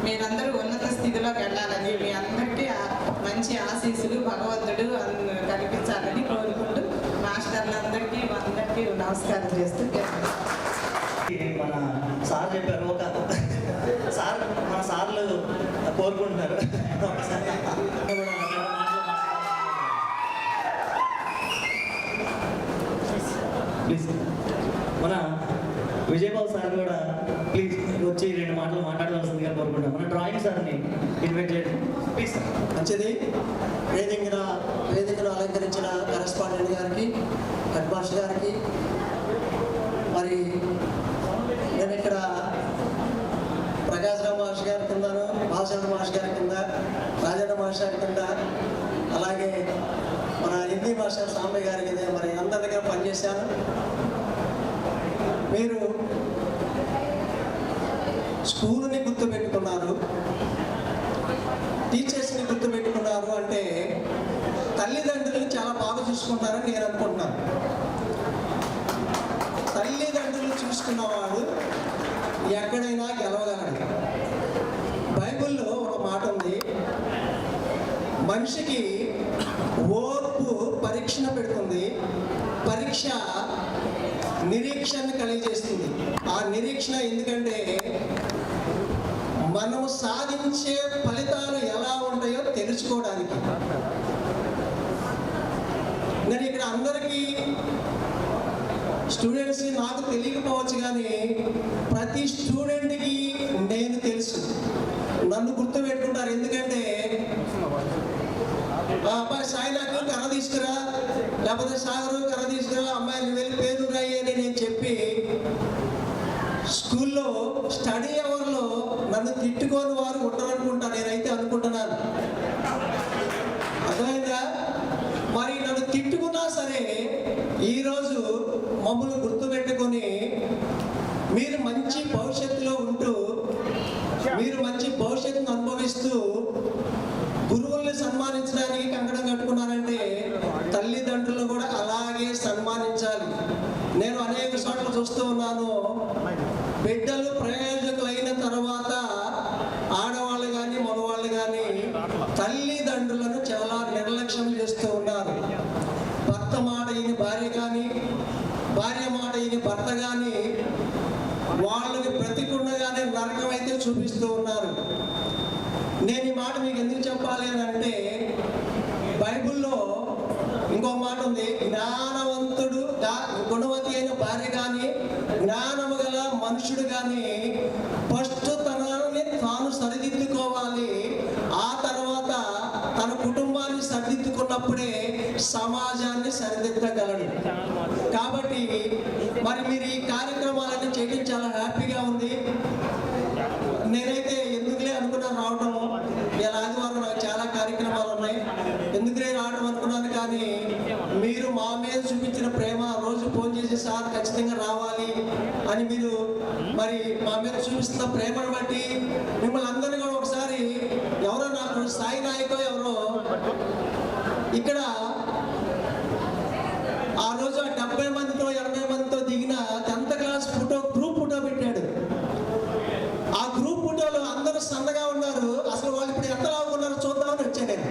మీరందరూ ఉన్నత స్థితిలోకి వెళ్ళాలని, మీ అందరికీ మంచి ఆశీస్సులు భగవంతుడు కల్పించాలని కోరుకుంటూ మాస్టర్లందరికీ అందరికీ నమస్కారం చేస్తూ మన సార్ చెప్పారు, మన సార్లు కోరుకుంటున్నారు. ప్లీజ్ మన విజయబాబు సార్ కూడా ప్లీజ్ వచ్చి 2 మాటలు మాట్లాడవలసిందిగా కోరుకుంటాం. మన డ్రాయింగ్ సార్ని ఇన్వైట్ చేయండి ప్లీజ్. మంచిది. వేదికను అలంకరించిన కరెస్పాండెంట్ గారికి, హెడ్ మాస్టర్ గారికి, మరి నేను ఇక్కడ ప్రకాశరావు మాస్టర్ గారి కింద, బాలచంద్ర మాస్టర్ గారి కింద, రాజన్న మాస్టర్ గారి కింద, అలాగే మన హిందీ మాస్టర్ సాంబయ్య గారి కింద మరి అందరి దగ్గర పనిచేశాను. మీరు స్కూల్ని గుర్తుపెట్టుకున్నారు, టీచర్స్ని గుర్తుపెట్టుకున్నారు అంటే తల్లిదండ్రులు చాలా బాగా చూసుకుంటారని నేను అనుకుంటున్నాను. తల్లిదండ్రులు చూసుకున్నవాడు ఎక్కడైనా గెలవగలడు. బైబిల్లో ఒక మాట ఉంది, మనిషికి ఓర్పు పరీక్షను పెడుతుంది, పరీక్ష నిరీక్షణ కలిగజేస్తుంది. ఆ నిరీక్షణ ఎందుకంటే మనము సాధించే ఫలితాలు ఎలా ఉంటాయో తెలుసుకోవడానికి. నేను ఇక్కడ అందరికీ స్టూడెంట్స్ నాకు తెలియకపోవచ్చు, కానీ ప్రతి స్టూడెంట్కి నేను తెలుసు, నన్ను గుర్తుపెట్టుకుంటారు. ఎందుకంటే అబ్బాయి సాయినాకు కర్ర తీసుకురా, లేకపోతే సాగరు కర్ర తీసుకురా, అమ్మాయి నువ్వు వెళ్ళి పేరు రాయి అని నేను చెప్పి స్కూల్లో స్టడీ అవర్లో నన్ను నన్ను తిట్టుకోని వారు ఉండరనుకుంటా, నేనైతే అనుకుంటున్నాను. అర్థమైందా? మరి నన్ను తిట్టుకున్నా సరే ఈరోజు మమ్మల్ని గుర్తుపెట్టుకొని మీరు మంచి భవిష్యత్తులో ఉంటూ, మీరు మంచి భవిష్యత్తును అనుభవిస్తూ గురువుల్ని సన్మానించడానికి కంకణం కట్టుకున్నారంటే తల్లిదండ్రులను కూడా అలాగే సన్మానించాలి. నేను అనేక చోట్ల చూస్తూ ఉన్నాను, బిడ్డలు ప్రయోజకులైన తర్వాత ఆడవాళ్ళు కానీ మగవాళ్ళు కానీ తల్లిదండ్రులను చాలా నిర్లక్ష్యం చేస్తూ ఉన్నారు. భర్త మాట ఈయన భార్య కానీ, భార్య మాట ఈయన భర్త కానీ వాళ్ళని బ్రతికుండగానే నరకం అయితే చూపిస్తూ ఉన్నారు. నేను ఈ మాట మీకు ఎందుకు చెప్పాలి అని అంటే, బైబిల్లో ఇంకో మాట ఉంది, జ్ఞానవంతుడు గుణవతి అయిన భార్య కానీ జ్ఞానము గల మనుషుడు కానీ ఫస్ట్ తనని తాను సరిదిద్దుకోవాలి. ఆ తర్వాత తన కుటుంబాన్ని సరిదిద్దుకున్నప్పుడే సమాజాన్ని సరిదిద్దగలడు. కాబట్టి మరి మీరు ఈ కార్యక్రమాలన్నీ చేయడం చాలా హ్యాపీగా ఉంది. నేనైతే ఎందుకులే అనుకున్నాను రావడం, ఇలా ఆదివారం నాకు చాలా కార్యక్రమాలు ఉన్నాయి, ఎందుకులే రావడం అనుకున్నాను. కానీ మీరు మా మీద చూపించిన ప్రేమ, రోజు ఫోన్ చేసి సార్ ఖచ్చితంగా రావాలి అని మీరు మరి మా మీద చూపిస్తున్న ప్రేమను బట్టి మిమ్మల్ని అందరినీ కూడా ఒకసారి, ఎవరో నాకు సాయి నాయకో ఎవరో ఇక్కడ ఆ రోజు 70 మందితో 80 మందితో దిగిన 10th class photo, group photo పెట్టాడు. ఆ గ్రూప్ ఫోటోలో అందరూ సన్నగా ఉన్నారు, అసలు వాళ్ళు ఇప్పుడు ఎంత లావుకున్నారో చూద్దామని వచ్చాను నేను.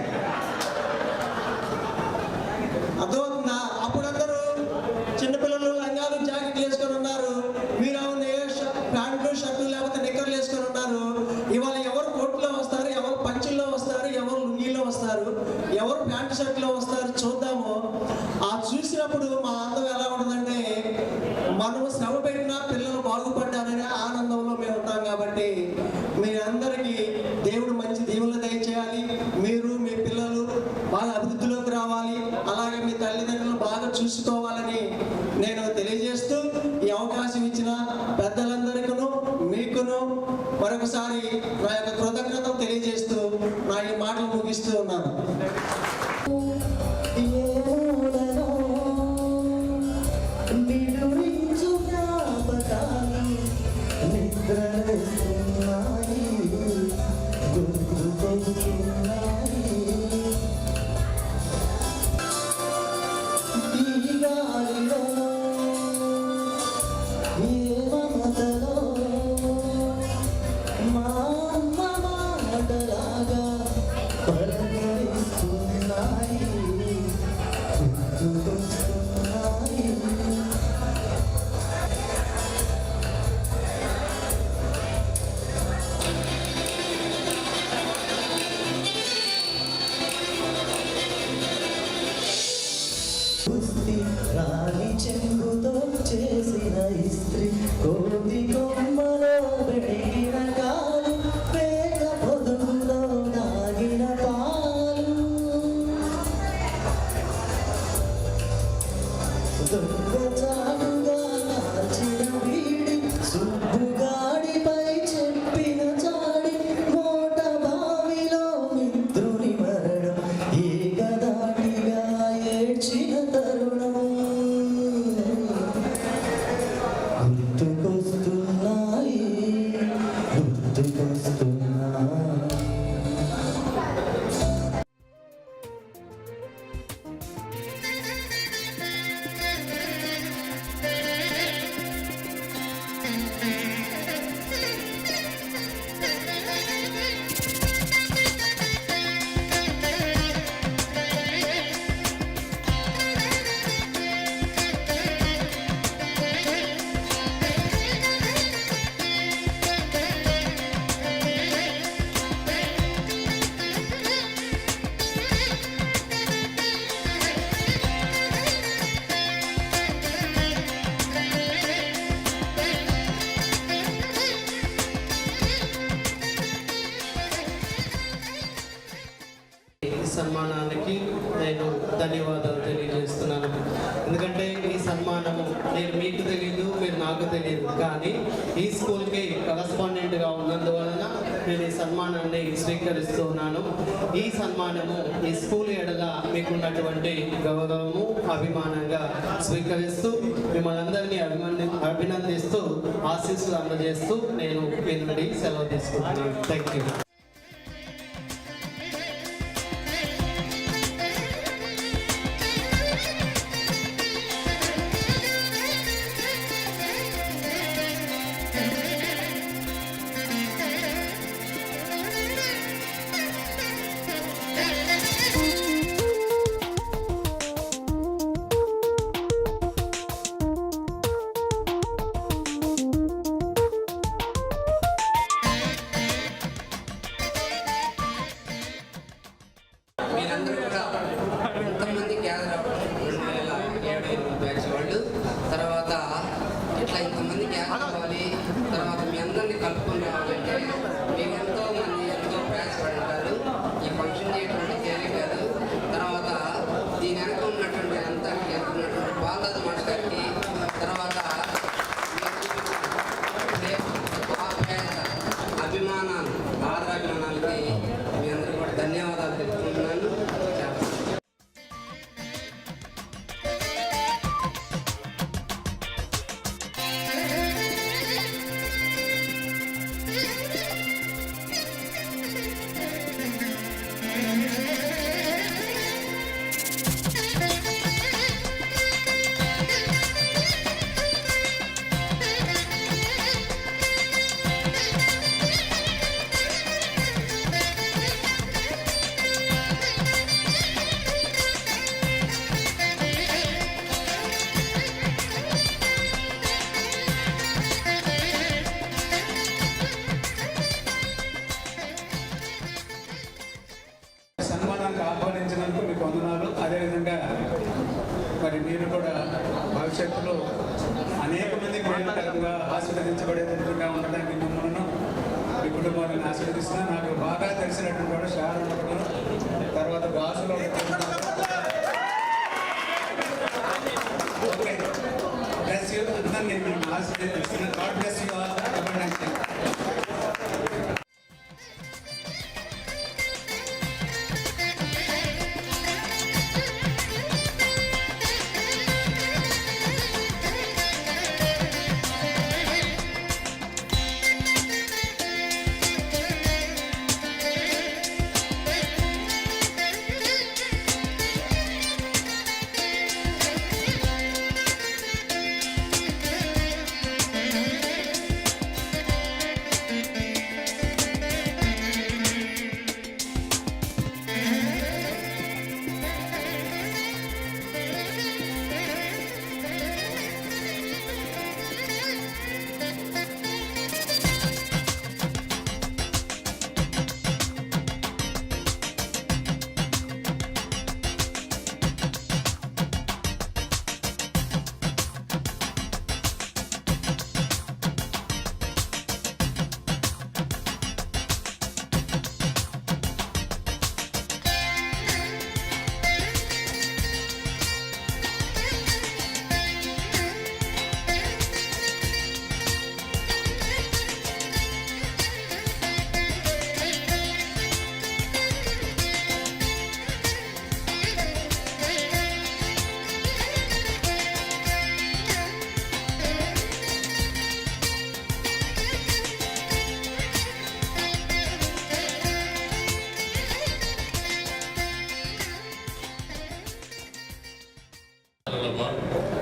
అర్థమవుతుందా? అప్పుడు అందరూ చిన్నపిల్లలు లంగాలు జాకెట్లు వేసుకొని ఉన్నారు, మీరు ప్యాంట్లు షర్ట్లు లేకపోతే నిక్కర్లు వేసుకొని ఉన్నారు. ఇవాళ ఎవరు కోట్లో వస్తారు, ఎవరు పంచుల్లో వస్తారు, ఎవరు లుంగీలో వస్తారు, ఎవరు ప్యాంటు షర్ట్లో వస్తారు చూద్దాము. ఆ చూసినప్పుడు మా అందం ఎలా ఉంటుందంటే, మనము శ్రమ పెట్టినా పిల్లలు బాగుపడ్డారనే ఆనందంలో మేము ఉంటాం. కాబట్టి మీరందరికీ దేవుడు మంచి దీవులు దయచేయాలి, మీరు మీ పిల్లలు బాగా అభివృద్ధిలోకి రావాలి, అలాగే మీ తల్లిదండ్రులు బాగా చూసుకోవాలని నేను తెలియజేస్తూ, ఈ అవకాశం ఇచ్చిన పెద్దలందరికీను మీకును మరొకసారి నా యొక్క కృతజ్ఞతలు తెలియజేస్తూ నా ఈ మాటలు ముగిస్తూ ఉన్నాను. మా సన్మానానికి నేను ధన్యవాదాలు తెలియజేస్తున్నాను. ఎందుకంటే ఈ సన్మానము నేను మీకు తెలియదు, మీరు నాకు తెలియదు, కానీ ఈ స్కూల్కి కరస్పాండెంట్గా ఉన్నందువలన నేను ఈ సన్మానాన్ని స్వీకరిస్తున్నాను. ఈ సన్మానము ఈ స్కూల్ ఎడల మీకున్నటువంటి గౌరవము, అభిమానంగా స్వీకరిస్తూ మిమ్మల్ని అందరినీ అభినందిస్తూ ఆశీస్సులు అందజేస్తూ నేను మీ నుండి సెలవు తీసుకుంటున్నాను. Thank you. మీరందరూ కూడా ఇంతమంది గ్యాదర్ అవ్వడం 2007 బ్యాచ్ వాళ్ళు, తర్వాత ఇట్లా ఇంతమంది గ్యాదర్ అవ్వాలి, తర్వాత మీ అందరినీ కలుపుకొని రావాలంటే మీరు ఎంతో మంది ఎంతో ప్రయాసపడి ఉంటారు. ఈ ఫంక్షన్ చేయడం అంటే తేలిక కాదు. తర్వాత దీని వెనక ఉన్నటువంటి అంతకి ఉన్నటువంటి బాలరాజు మాస్టర్ గారికి, తర్వాత అభిమానాలు ఆదరాభిమానాలకి మీ అందరూ కూడా ధన్యవాదాలు తెలుపుతున్నాను. సన్మానానికి ఆహ్వానించినందుకు మీకు వందనాలు. అదేవిధంగా మరి మీరు కూడా భవిష్యత్తులో అనేక మందికి మేలుకరంగా ఆశీర్వదించబడేటట్టుగా ఉండడానికి మిమ్మల్ని మీ కుటుంబాన్ని ఆశీర్వదిస్తున్నా. నాకు బాగా తెలిసినటువంటి వాడు శారణ ఒకడు, తర్వాత గాజులో ఓకే బ్లెస్ యూ అందరినీ నేను ఆశీర్వదిస్తున్నాను. God bless you all.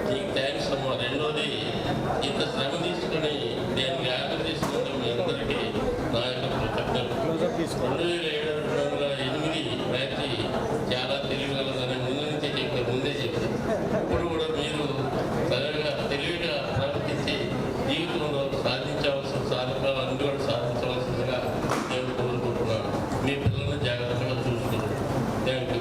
నీకు థ్యాంక్స్ అమ్మా. రెండోది ఇంత శ్రమ తీసుకొని నేను జ్ఞాపకం తీసుకున్నందుకు మీ అందరికీ నా యొక్క కృతజ్ఞతలు. 2708 బ్యాచ్ చాలా తెలియగలదని ముందే చెప్పారు. ఇప్పుడు కూడా మీరు తెలివిగా ప్రవర్తించి జీవితంలో సాధించాల్సిన కూడా సాధించవలసిందిగా నేను కోరుకుంటున్నాను. మీ పిల్లల్ని జాగ్రత్తగా చూసుకోండి. Thank you.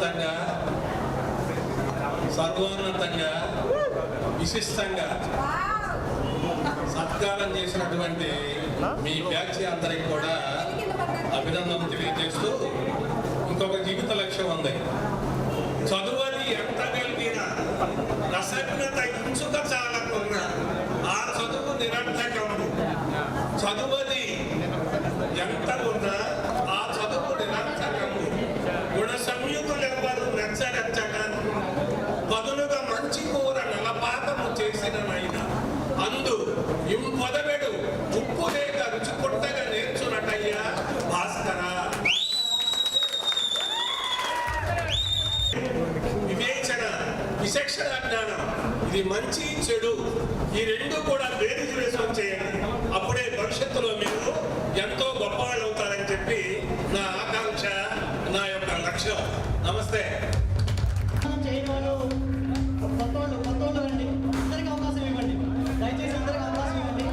మహోన్నతంగా, సర్వోన్నతంగా, విశిష్టంగా సత్కారం చేసినటువంటి మీ బ్యాచ్ అందరికి కూడా అభినందనలు తెలియజేస్తూ ఇంకొక జీవిత లక్ష్యం ఉంది. చదువుని ఎంత కలిగినా రసజ్ఞత ఇంచుక చాలకున్నా ఆ చదువు నిరర్థకము. చదువుని ఎంత ఉన్నా ఆ చదువు నిరర్థకము. గుణ సంయుతులెవ్వరు నచ్చరచ్చక పదునుగా మంచి కూర నలపాకము చేసిననైనా అందు ఇంపొదవెడు ఉప్పు లేక రుచి కొట్టగా నేర్చునటయ్యా భాస్కర. వివేచన, విచక్షణ జ్ఞానం, ఇది మంచి చెడు ఈ రెండు కూడా బేరీజు వేసుకొని చేయండి. అప్పుడే భవిష్యత్తులో మీరు ఎంతో గొప్పవాళ్ళు అవుతారని చెప్పి నా ఆకాంక్ష, నా యొక్క లక్ష్యం. నమస్తే. కొత్తోళ్ళు రండి, అందరికి అవకాశం ఇవ్వండి, దయచేసి అందరికి అవకాశం ఇవ్వండి.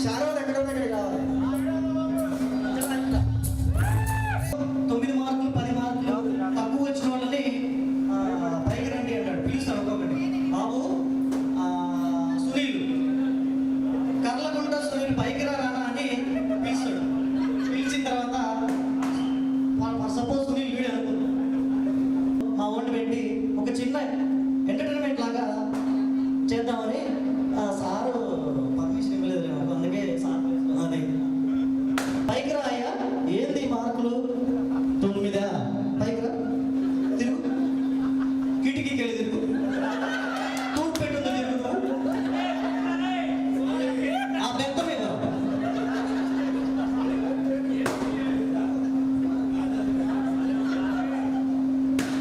శారద ఎక్కడ దగ్గర కావాలి. 9 మార్కులు 10 మార్కులు తక్కువ వచ్చిన వాళ్ళని పైకి రండి అంటాడు, పిలుస్తాడు ఒక్కొక్కటి. బాబు సునీల్, కర్లకుంట సునీల్ పైకి రానా అని పిలుస్తాడు. పిలిచిన తర్వాత సపోజ్ సునీల్ వీడు అనుకుంటాడు, మా ఓటు పెట్టి ఒక చిన్న ఎంటర్టైన్మెంట్ లాగా చేద్దామని సారు పర్మిషన్ ఇవ్వలేదు, అందుకే సార్ అది పైకి రాయ్యా. ఏంది మార్కులు 9? పైకి రా, తిరుగు, కిటికీకి వెళ్ళి తిరుగు, తూపు పెట్టుంది తిరుగు, ఆ బెత్త మీద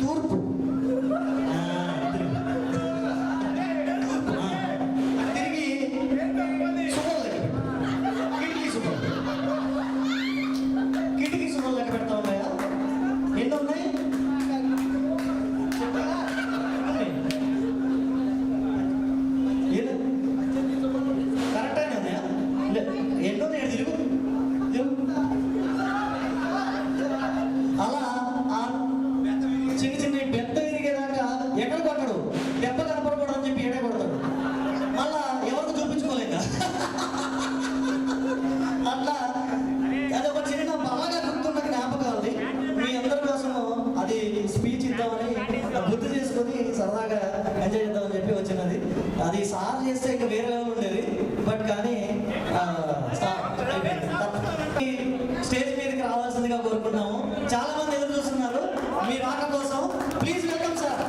తూర్పు కిటికీ సుమలు లెక్క పెడతా ఉన్నాయా? ఎన్ని ఉన్నాయి? కరెక్ట్ అయినా ఉన్నాయా? ఎన్ని ఉన్నాయి? తిరుగు అలా చిన్న చిన్న బెత్త విరిగేదాకా ఎక్కడ కొట్టడు, దెబ్బ కనపడకూడదు అని చెప్పి ఎడే కొడతాడు. మళ్ళా ఎవరికి చూపించుకోలేక అట్లా అదొక చిన్న బాగా గుర్తున్న జ్ఞాపకాలు. మీ అందరి కోసం అది స్పీచ్ ఇద్దామని గుర్తు చేసుకొని సరదాగా ఎంజాయ్ చేద్దామని చెప్పి వచ్చినది. అది సార్ చేస్తే ఇంకా వేరే లెవెల్ ఉండేది, బట్ కానీ స్టేజ్ మీదకి రావాల్సిందిగా కోరుకుంటున్నాము. చాలా మంది ఎదురు చూస్తున్నారు మీ రాక కోసం. Please welcome sir.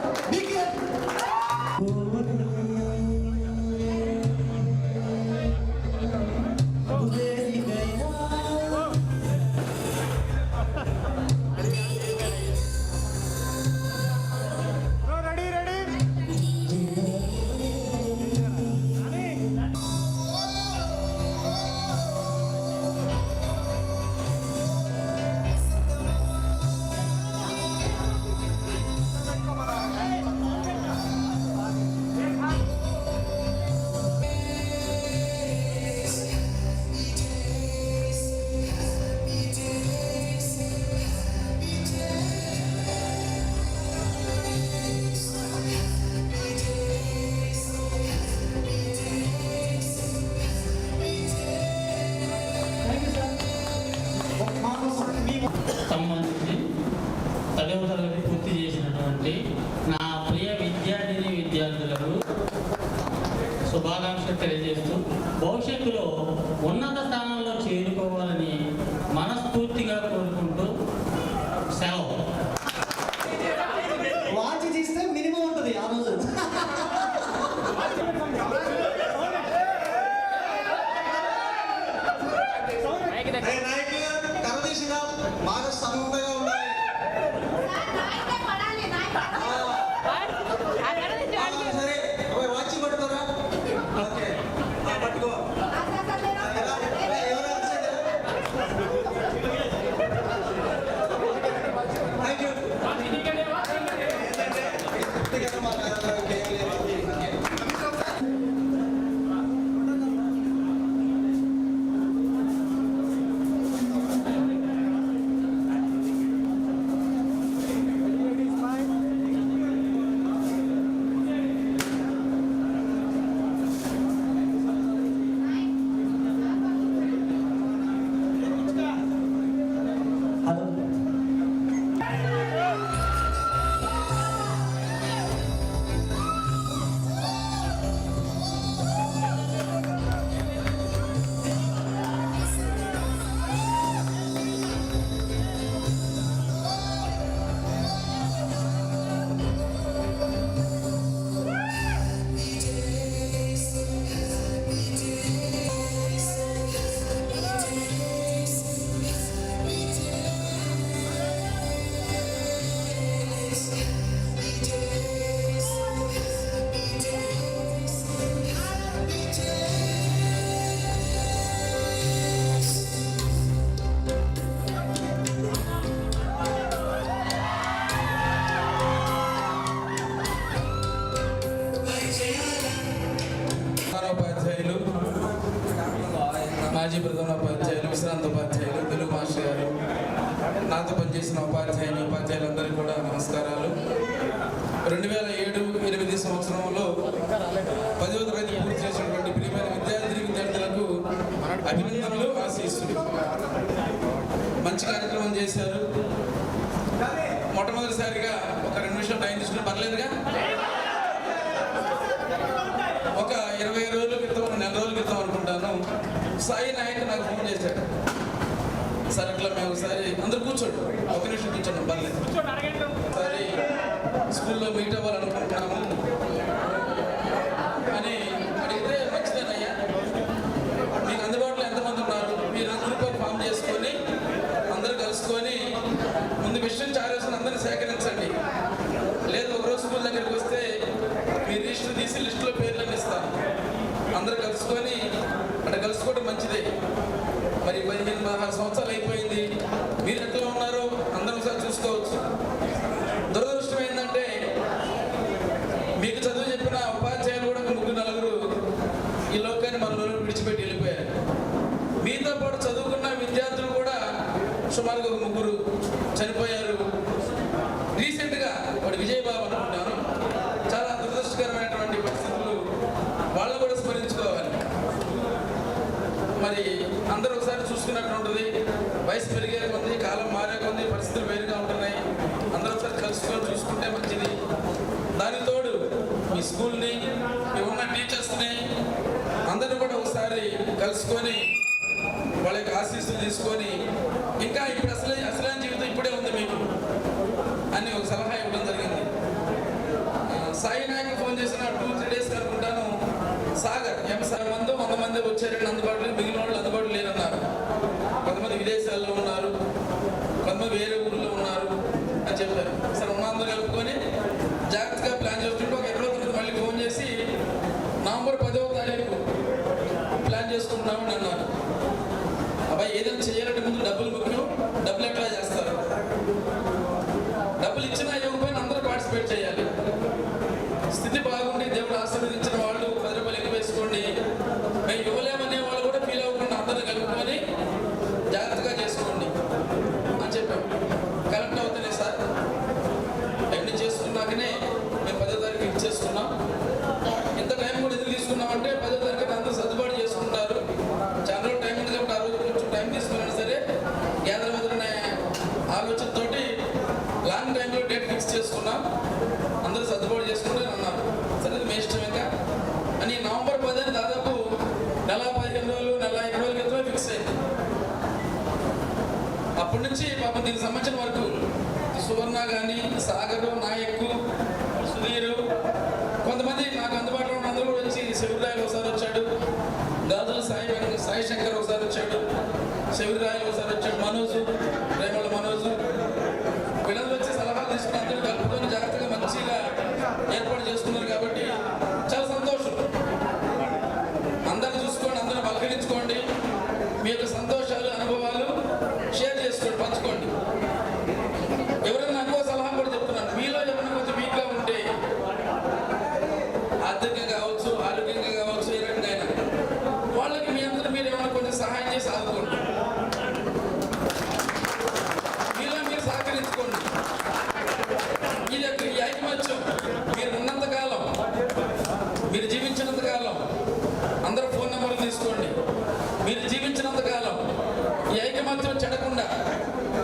చేస్తున్నటువంటి నా ప్రియ విద్యార్థిని విద్యార్థులకు శుభాకాంక్షలు తెలియజేస్తూ భవిష్యత్తులో ఉన్నత స్థానంలో చేరుకోవాలని మనస్ఫూర్తిగా కోరుకుంటూ సెలవు. వాచ్ తీస్తే మినిమం ఉంటుంది ఆ రోజు. కరదీసిగా బాగా సన్నగా ఉండాలి. సరే వాచి పట్టుకోరా. ఓకే పట్టుకో. Thank you. ఉపాధ్యాయులు, మాజీ ప్రధానోపాధ్యాయులు, విశ్రాంతోపాధ్యాయులు, తెలుగు మాస్టర్ గారు, నాతో పనిచేసిన ఉపాధ్యాయులందరికీ కూడా నమస్కారాలు. 2007-8 సంవత్సరంలో 10వ తరగతి పూర్తి చేసినటువంటి ప్రియమైన విద్యార్థులకు అభినందనలు, ఆశీస్సులు. మంచి కార్యక్రమం చేశారు. మొట్టమొదటిసారిగా ఒక 2 నిమిషాలు టైం తీసుకుని పర్లేదుగా. ఒక 20 రోజుల క్రితం, నెల రోజుల క్రితం అనుకుంటాను, సాయి నాయక్ నాకు ఫోన్ చేశాడు. సార్ అట్లా మేము ఒకసారి అందరూ కూర్చోండి, 1 నిమిషం కూర్చోండి పర్లేదు, ఒకసారి స్కూల్లో మీట్ అవ్వాలనుకుంటున్నాము అని అడిగితే, మంచిదేనయ్యా, మీకు అందుబాటులో ఎంతమంది ఉన్నారు, మీరు గ్రూప్ ఫామ్ చేసుకొని అందరూ కలుసుకొని ముందు విషయం చారేసిన అందరినీ సేకరించండి. లేదు ఒకరోజు స్కూల్ దగ్గరికి వస్తే మీ రిజిస్టర్ తీసి లిస్టులో పేర్లను ఇస్తాను. అందరూ కలుసుకొని అక్కడ కలుసుకోవడం మంచిదే. మరి 15-16 సంవత్సరాలు అయిపోయింది. మీరు ఎట్లా ఉన్నారో అందరూ ఒకసారి చూసుకోవచ్చు. దురదృష్టం ఏంటంటే మీకు చదువు చెప్పిన ఉపాధ్యాయులు కూడా 3-4 ఈ లోకాన్ని మనలో విడిచిపెట్టి వెళ్ళిపోయారు. మీతో పాటు చదువుకున్న విద్యార్థులు కూడా సుమారుగా 3 చనిపోయారు. రీసెంట్గా వాడు విజయబాబు అనుకుంటాను. చాలా దురదృష్టకరమైనటువంటి పరిస్థితులు, వాళ్ళు కూడా స్మరించుకోవాలి. మరి అందరూ ఒకసారి చూసుకున్నట్టు ఉంటుంది. వయసు పెరిగే కొంది, కాలం మారే కొంది, పరిస్థితులు వేరుగా ఉంటున్నాయి. అందరూ ఒకసారి కలుసుకొని చూసుకుంటే మంచిది. దాని తోడు మీ స్కూల్ని, మీ ఉన్న టీచర్స్ని అందరూ కూడా ఒకసారి కలుసుకొని వాళ్ళ యొక్క ఆశీస్సులు తీసుకొని, ఇంకా ఇప్పుడు అసలైన జీవితం ఇప్పుడే ఉంది మీకు అని ఒక సలహా ఇవ్వడం జరిగింది. సాయి నాయక్ ఫోన్ చేసిన 2-3 డేస్ అనుకుంటాను, సాగర్ 100 మంది వచ్చారని అందుబాటులో, మిగిలిన వాళ్ళు అందుబాటులో లేరన్నారు. కొంతమంది విదేశాల్లో ఉన్నారు, కొంతమంది వేరే ఊళ్ళో ఉన్నారు అని చెప్పారు. సరే ఉన్నందరూ కలుపుకొని జాగ్రత్తగా ప్లాన్ చేసుకుంటూ ఒక 20 రోజుల మళ్ళీ ఫోన్ చేసి నవంబర్ 10వ తారీఖు ప్లాన్ చేసుకుంటున్నామని అన్నారు. అబ్బాయి ఏదైనా చేయాలంటే ముందు డబ్బులు ముఖ్యం. డబ్బులు ఎట్లా చేస్తారు? డబ్బులు ఇచ్చినా ఇవ్వకపోయినా అందరూ పార్టిసిపేట్ చేయాలి. స్థితి బాగుండి దేవుడు ఆశీర్వదించిన వాళ్ళు 10 రూపాయలు ఎక్కువ వేసుకోండి. మేము ఇవ్వలేమనే వాళ్ళు కూడా ఫీల్ అవ్వకుండా అందరూ కలుపుకొని జాగ్రత్తగా చేసుకోండి అని చెప్పాం. కరెక్ట్ అవుతున్నాయి సార్, అవన్నీ చేసుకున్నాకనే మేము 10వ తారీఖు ఇచ్చేసుకున్నాం. ఇంత టైం కూడా ఎందుకు తీసుకున్నామంటే 10వ తారీఖు అందరూ సర్దుబాటు చేసుకుంటారు. చాలా రోజులు టైం ఉంది కాబట్టి ఆ రోజు కొంచెం టైం తీసుకున్నా సరే గ్యాదర్ మొదలనే ఆలోచనతోటి లాంగ్ టైంలో డేట్ ఫిక్స్ చేసుకున్నాం. కాంచన్ వరకు సువర్ణ కానీ సాగరు నాయక్ సుధీరు కొంతమంది నాకు అందుబాటులో ఉన్న అందరూ కూడా వచ్చి శివరాయలు ఒకసారి వచ్చాడు, గాజుల సాయి శంకర్ ఒకసారి వచ్చాడు, శివరాయలు ఒకసారి వచ్చాడు, మనోజు రేమళ్ళ మనోజు వీళ్ళందరూ వచ్చి సలహాలు తీసుకుని అందరూ కలుపుకొని జాగ్రత్తగా మంచిగా ఏర్పాటు చేసుకున్నారు కాబట్టి చాలా సంతోషం. అందరూ చూసుకోండి, అందరూ పలకరించుకోండి, మీ యొక్క సంతోషాలు అనుభవాలు షేర్ చేసుకోండి, పంచుకోండి. ఎవరైనా ఇంకో సలహా కూడా చెప్తున్నాను, మీలో ఎవరైనా కొంచెం వీక్గా ఉంటే ఆర్థికంగా కావచ్చు, ఆరోగ్యంగా కావచ్చు, ఏ రకంగా అయినా వాళ్ళకి మీ అందరూ మీరు ఏమైనా కొంచెం సహాయం చేసి ఆదుకోండి, మీలో మీరు సహకరించుకోండి. ఈ ఐకమత్యం మీరు ఉన్నంతకాలం, మీరు జీవించినంతకాలం, అందరూ ఫోన్ నెంబర్లు తీసుకోండి, మీరు జీవించినంతకాలం ఈ ఐకమత్యం చెడకుండా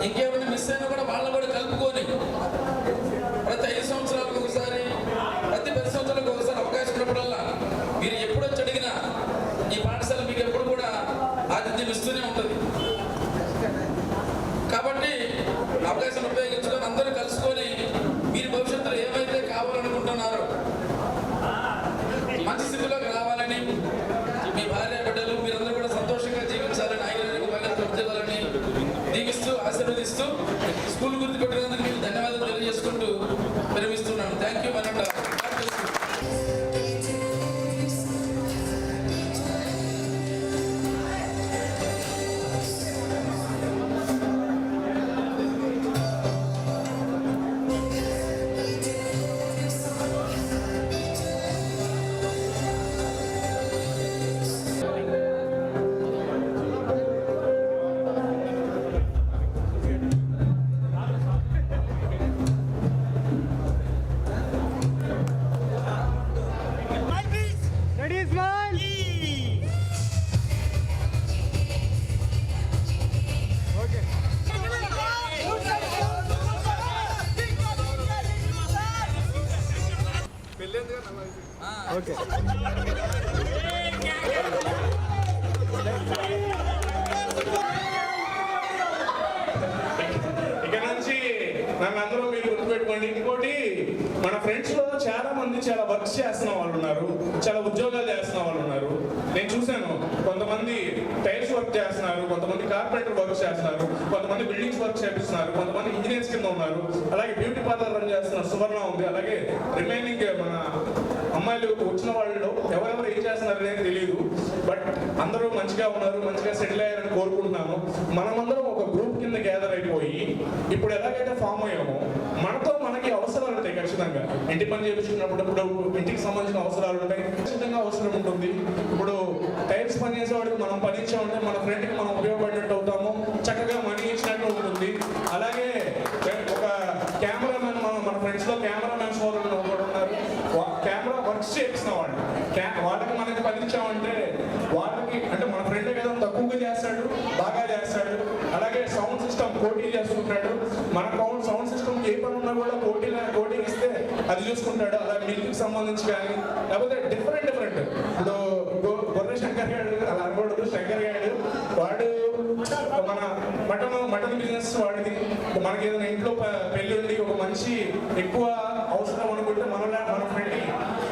ఇంకేమైనా మిస్ అయినా కూడా వాళ్ళు కూడా కలుపుకొని ప్రతి 5 సంవత్సరాలకు ఒకసారి, ప్రతి 10 సంవత్సరాలకు ఒకసారి అవకాశం ఉన్నప్పుడల్లా మీరు ఎప్పుడు వచ్చి అడిగినా ఈ పాఠశాల మీకు ఎప్పుడు కూడా ఆతిథ్యం ఇస్తూనే ఉంటుంది. కాబట్టి అవకాశం ఉపయోగించుకొని అందరూ కలుసుకొని మీరు భవిష్యత్తులో ఏమైతే కావాలనుకుంటున్నారో మంచి స్థితిలోకి రావాలని, మీ భార్య బిడ్డలు మీరందరూ కూడా సంతోషంగా జీవించాలని, ఆరోగ్యాలని దీవిస్తూ ఆశీర్వదిస్తూ స్కూల్ గుర్తు పెట్టినందుకు మీకు ధన్యవాదాలు తెలియజేసుకుంటూ విరమిస్తున్నాను. Thank you. మనంట ఇక నుంచి నన్ను అందరూ మీరు గుర్తుపెట్టుకోండి. ఇంకోటి, మన ఫ్రెండ్స్ లో చాలా మంది చాలా వర్క్స్ చేస్తున్న వాళ్ళు ఉన్నారు, చాలా ఉద్యోగాలు చేస్తున్న వాళ్ళు ఉన్నారు. నేను చూశాను, కొంతమంది టైల్స్ వర్క్ చేస్తున్నారు, కొంతమంది కార్పెంటర్ వర్క్ చేస్తున్నారు, కొంతమంది బిల్డింగ్స్ వర్క్ చేపిస్తున్నారు, కొంతమంది ఇంజనీర్స్ కింద ఉన్నారు, అలాగే బ్యూటీ పార్లర్ రన్ చేస్తున్న సువర్ణ ఉంది, అలాగే రిమైనింగ్ మన అమ్మాయిలు వచ్చిన వాళ్ళు ఎవరెవరు ఏం చేస్తున్నారు అనేది తెలియదు. బట్ అందరూ మంచిగా ఉన్నారు, మంచిగా సెటిల్ అయ్యారని కోరుకుంటున్నాను. మనమందరం ఒక గ్రూప్ కింద గ్యాదర్ అయిపోయి ఇప్పుడు ఎలాగైతే ఫామ్ అయ్యామో మనతో మనకి అవసరాలు ఉంటాయి. ఖచ్చితంగా ఇంటి పని చేయించుకున్నప్పుడు ఇప్పుడు ఇంటికి సంబంధించిన అవసరాలు ఉంటాయి, ఖచ్చితంగా అవసరం ఉంటుంది. ఇప్పుడు టైల్స్ పని చేసేవాడికి మనం పని ఇచ్చామంటే మన ఫ్రెండ్కి మనం ఉపయోగపడినట్టు అవుతాము, చక్కగా మనీ ఇచ్చినట్టు ఉంటుంది. అలాగే ఒక కెమెరామెన్, మన ఫ్రెండ్స్లో కెమెరామెన్స్ వాళ్ళు ఉన్నారు, కెమెరా వర్క్స్ చేపిస్తున్న వాళ్ళు, వాళ్ళకి మనకి పని ఇచ్చామంటే వాళ్ళకి అంటే మన ఫ్రెండ్ కదా తక్కువగా చేస్తాడు, బాగా చేస్తాడు. అలాగే సౌండ్ సిస్టమ్ పోటీ చేసుకుంటాడు, మన సౌండ్ సిస్టమ్ ఏ పని ఉన్నా కూడా పోటీ ఇస్తే అది చూసుకుంటాడు. అలా మిల్క్ సంబంధించి కానీ లేకపోతే డిఫరెంట్ ఇప్పుడు గొర్రె శంకర్ గారు అలా అనకూడదు, శంకర్ గారు వాడు మన మటన్ బిజినెస్ వాడిది. మనకి ఏదైనా ఇంట్లో పెళ్లి ఉండి ఒక మంచి ఎక్కువ అవసరం అనుకుంటే మన ఫ్రెండ్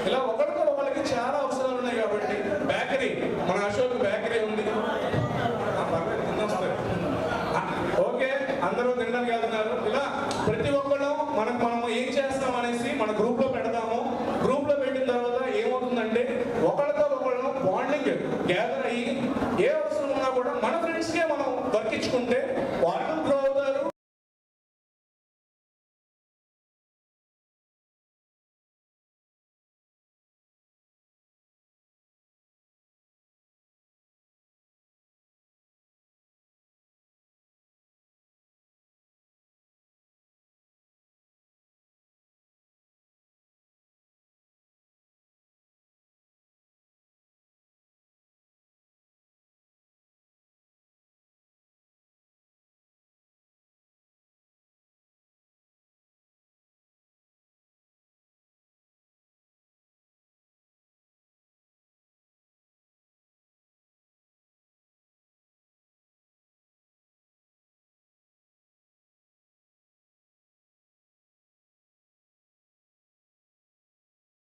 ఇలా ఒకరికి చాలా అవసరాలు ఉన్నాయి. కాబట్టి బేకరీ, మన అశోక్ బేకరీ ఉంది, ఓకే అందరూ తినడానికి వెళ్తున్నారు. ఇలా ప్రతి ఒక్కళ్ళు మనం ఏం చేస్తాం